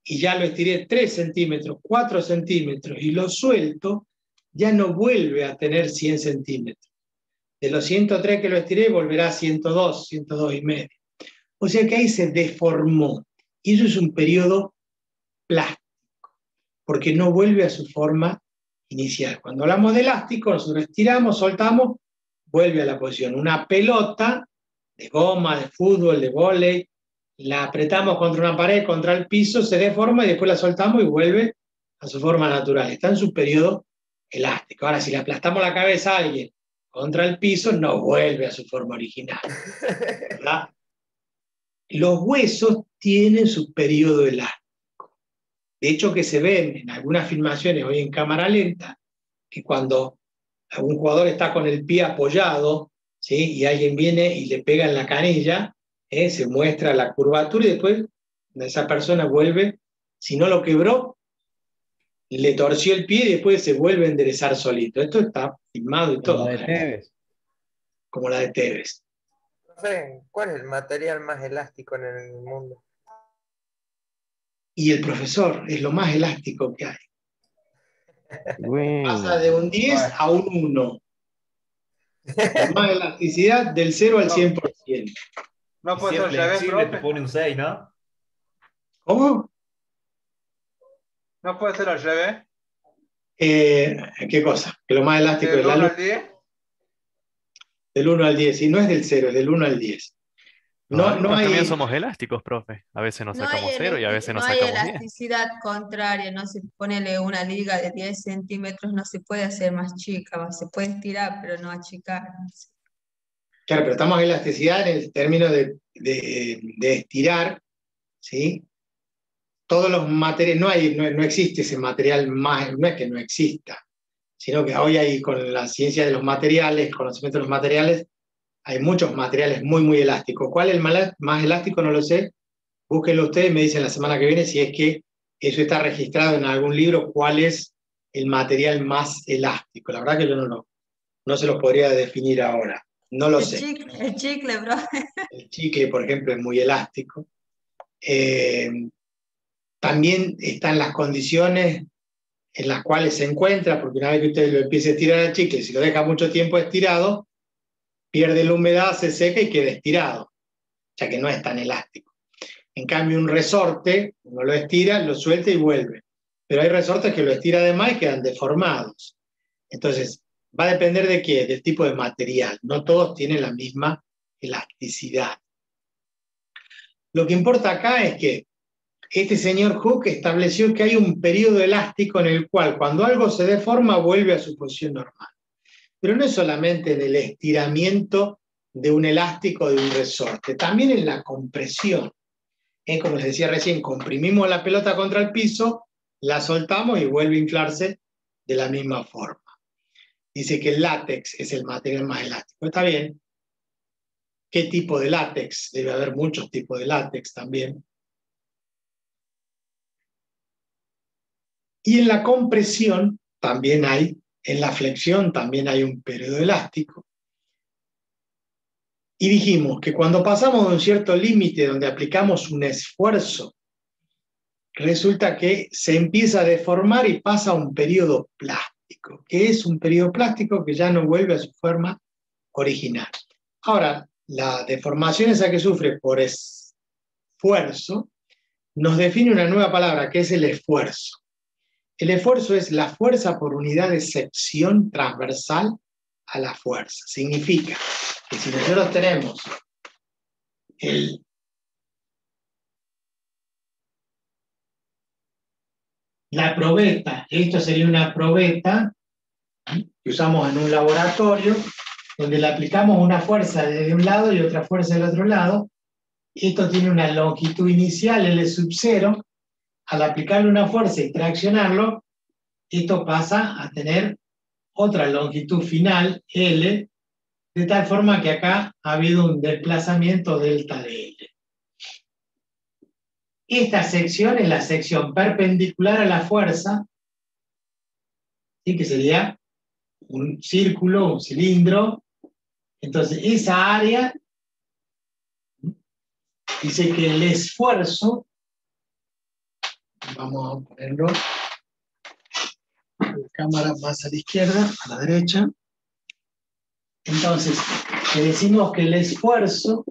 y ya lo estiré 3 centímetros, 4 centímetros y lo suelto, ya no vuelve a tener 100 centímetros. De los 103 que lo estiré, volverá a 102, 102 y medio. O sea que ahí se deformó. Y eso es un periodo plástico. porque no vuelve a su forma inicial. Cuando hablamos de elástico, nosotros estiramos, soltamos, vuelve a la posición. Una pelota de goma, de fútbol, de vóley, la apretamos contra una pared, contra el piso, se deforma y después la soltamos y vuelve a su forma natural. Está en su periodo elástico. Ahora, si le aplastamos la cabeza a alguien contra el piso, no vuelve a su forma original, ¿verdad? Los huesos tienen su periodo elástico. De hecho, que se ven en algunas filmaciones hoy en cámara lenta, que cuando un jugador está con el pie apoyado, ¿sí? Y alguien viene y le pega en la canilla, se muestra la curvatura y después esa persona vuelve, si no lo quebró, le torció el pie y después se vuelve a enderezar solito. Esto está filmado y todo. Como la de Tevez. Como la de Tevez. No sé, ¿cuál es el material más elástico en el mundo? Y el profesor es lo más elástico que hay. Bueno. Pasa de un 10 a un 1. La más elasticidad del 0 al 100%. No puede ser al revés, flexible, te profe. pone un 6, ¿no? ¿Cómo? No puede ser al revés. ¿Qué cosa? Que lo más elástico ¿Del es la 1 luz. al 10? Del 1 al 10. Y no es del 0, es del 1 al 10. No Algunos hay... también somos elásticos, profe. A veces nos No sacamos hay, 0 y a veces no nos hay sacamos 10. elasticidad contraria, no se ponele una liga de 10 centímetros, no se puede hacer más chica, se puede estirar, pero no achicar. Claro, pero estamos en elasticidad en el término de estirar, ¿sí? Todos los materiales, no existe ese material más, no es que no exista, sino que hoy hay con la ciencia de los materiales, conocimiento de los materiales, hay muchos materiales muy, muy elásticos. ¿Cuál es el más elástico? No lo sé. Búsquenlo ustedes y me dicen la semana que viene si es que eso está registrado en algún libro, cuál es el material más elástico. La verdad que yo no se los podría definir ahora. No lo sé. El chicle, bro. El chicle, por ejemplo, es muy elástico. También están las condiciones en las cuales se encuentra, porque una vez que usted lo empiece a estirar al chicle, si lo deja mucho tiempo estirado, pierde la humedad, se seca y queda estirado, o sea que no es tan elástico. En cambio, un resorte, uno lo estira, lo suelta y vuelve. Pero hay resortes que lo estira de más y quedan deformados. Entonces, va a depender de qué, del tipo de material. No todos tienen la misma elasticidad. Lo que importa acá es que este señor Hooke estableció que hay un periodo elástico en el cual cuando algo se deforma vuelve a su posición normal. Pero no es solamente en el estiramiento de un elástico o de un resorte, también en la compresión. Como les decía recién, comprimimos la pelota contra el piso, la soltamos y vuelve a inflarse de la misma forma. Dice que el látex es el material más elástico. Está bien. ¿Qué tipo de látex? Debe haber muchos tipos de látex también. Y en la compresión también hay, en la flexión también hay un periodo elástico. Y dijimos que cuando pasamos de un cierto límite donde aplicamos un esfuerzo, resulta que se empieza a deformar y pasa a un periodo plástico, que es un periodo plástico que ya no vuelve a su forma original. Ahora, la deformación esa que sufre por esfuerzo nos define una nueva palabra, que es el esfuerzo. El esfuerzo es la fuerza por unidad de sección transversal a la fuerza. Significa que si nosotros tenemos la probeta, esto sería una probeta que usamos en un laboratorio, donde le aplicamos una fuerza desde un lado y otra fuerza del otro lado. Esto tiene una longitud inicial, L sub 0. Al aplicarle una fuerza y traccionarlo, esto pasa a tener otra longitud final, L, de tal forma que acá ha habido un desplazamiento delta de L. Esta sección es la sección perpendicular a la fuerza, ¿sí? Que sería un círculo, un cilindro. Entonces, esa área dice que el esfuerzo, vamos a ponerlo, la cámara más a la izquierda, a la derecha. Entonces, que decimos que el esfuerzo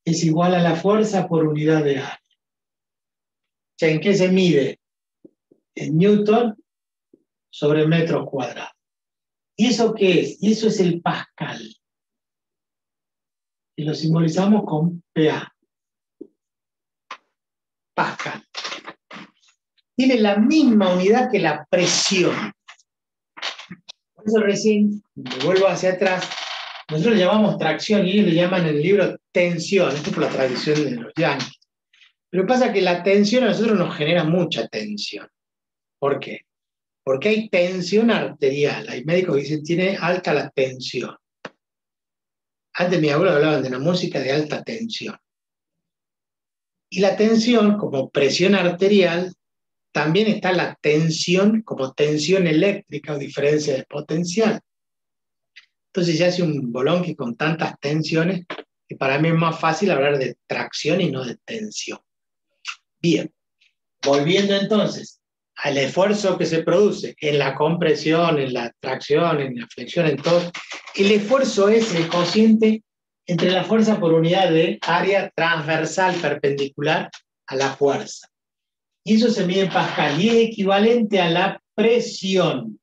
es igual a la fuerza por unidad de área. sea, ¿en qué se mide? En Newton sobre metros cuadrados. ¿Y eso qué es? Y eso es el Pascal. Y lo simbolizamos con PA. Pascal. Tiene la misma unidad que la presión. Por eso recién, me vuelvo hacia atrás, nosotros le llamamos tracción y ellos le llaman en el libro tensión. Esto es por la tradición de los yanquis. Pero pasa que la tensión a nosotros nos genera mucha tensión. ¿Por qué? Porque hay tensión arterial. Hay médicos que dicen tiene alta la tensión. Antes mis abuelos hablaban de una música de alta tensión. Y la tensión, como presión arterial, también está la tensión como tensión eléctrica o diferencia de potencial. Entonces se hace un bolonqui con tantas tensiones que para mí es más fácil hablar de tracción y no de tensión. Bien, volviendo entonces al esfuerzo que se produce en la compresión, en la tracción, en la flexión, en todo, el esfuerzo es el cociente entre la fuerza por unidad de área transversal perpendicular a la fuerza. Y eso se mide en Pascal y es equivalente a la presión.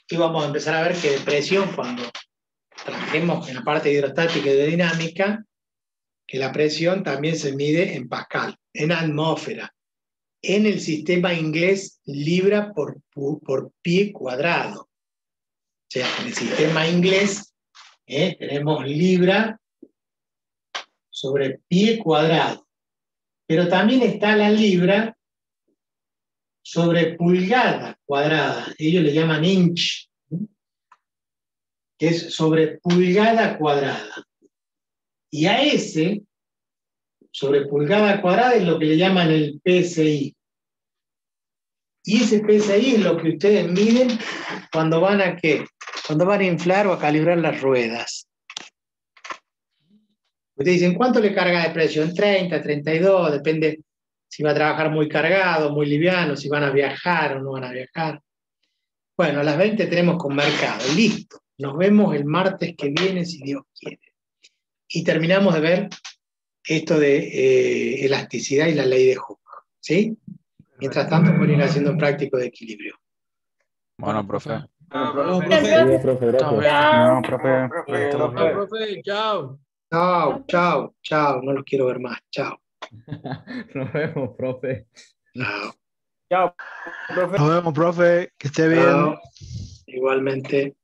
Y vamos a empezar a ver que de presión, cuando trabajemos en la parte hidrostática y de dinámica, que la presión también se mide en Pascal, en atmósfera. En el sistema inglés, libra por pie cuadrado. O sea, en el sistema inglés tenemos libra sobre pie cuadrado. Pero también está la libra sobre pulgada cuadrada. Ellos le llaman inch, que es sobre pulgada cuadrada. Y a ese, sobre pulgada cuadrada, es lo que le llaman el PSI. Y ese PSI es lo que ustedes miden cuando van a ¿qué? Cuando van a inflar o a calibrar las ruedas. Ustedes dicen, ¿cuánto le carga de presión? 30, 32, depende si va a trabajar muy cargado, muy liviano, si van a viajar o no van a viajar. Bueno, a las 20 tenemos con mercado. Listo. Nos vemos el martes que viene, si Dios quiere. Y terminamos de ver esto de elasticidad y la ley de Hooke. ¿Sí? Mientras tanto, pueden ir haciendo práctico de equilibrio. Bueno, profe. No, profe. Chao. Chao, chao, chao. No los quiero ver más. Chao. Nos vemos, profe. Chao. Chao, profe. Nos vemos, profe. Que esté bien. Chao. Igualmente.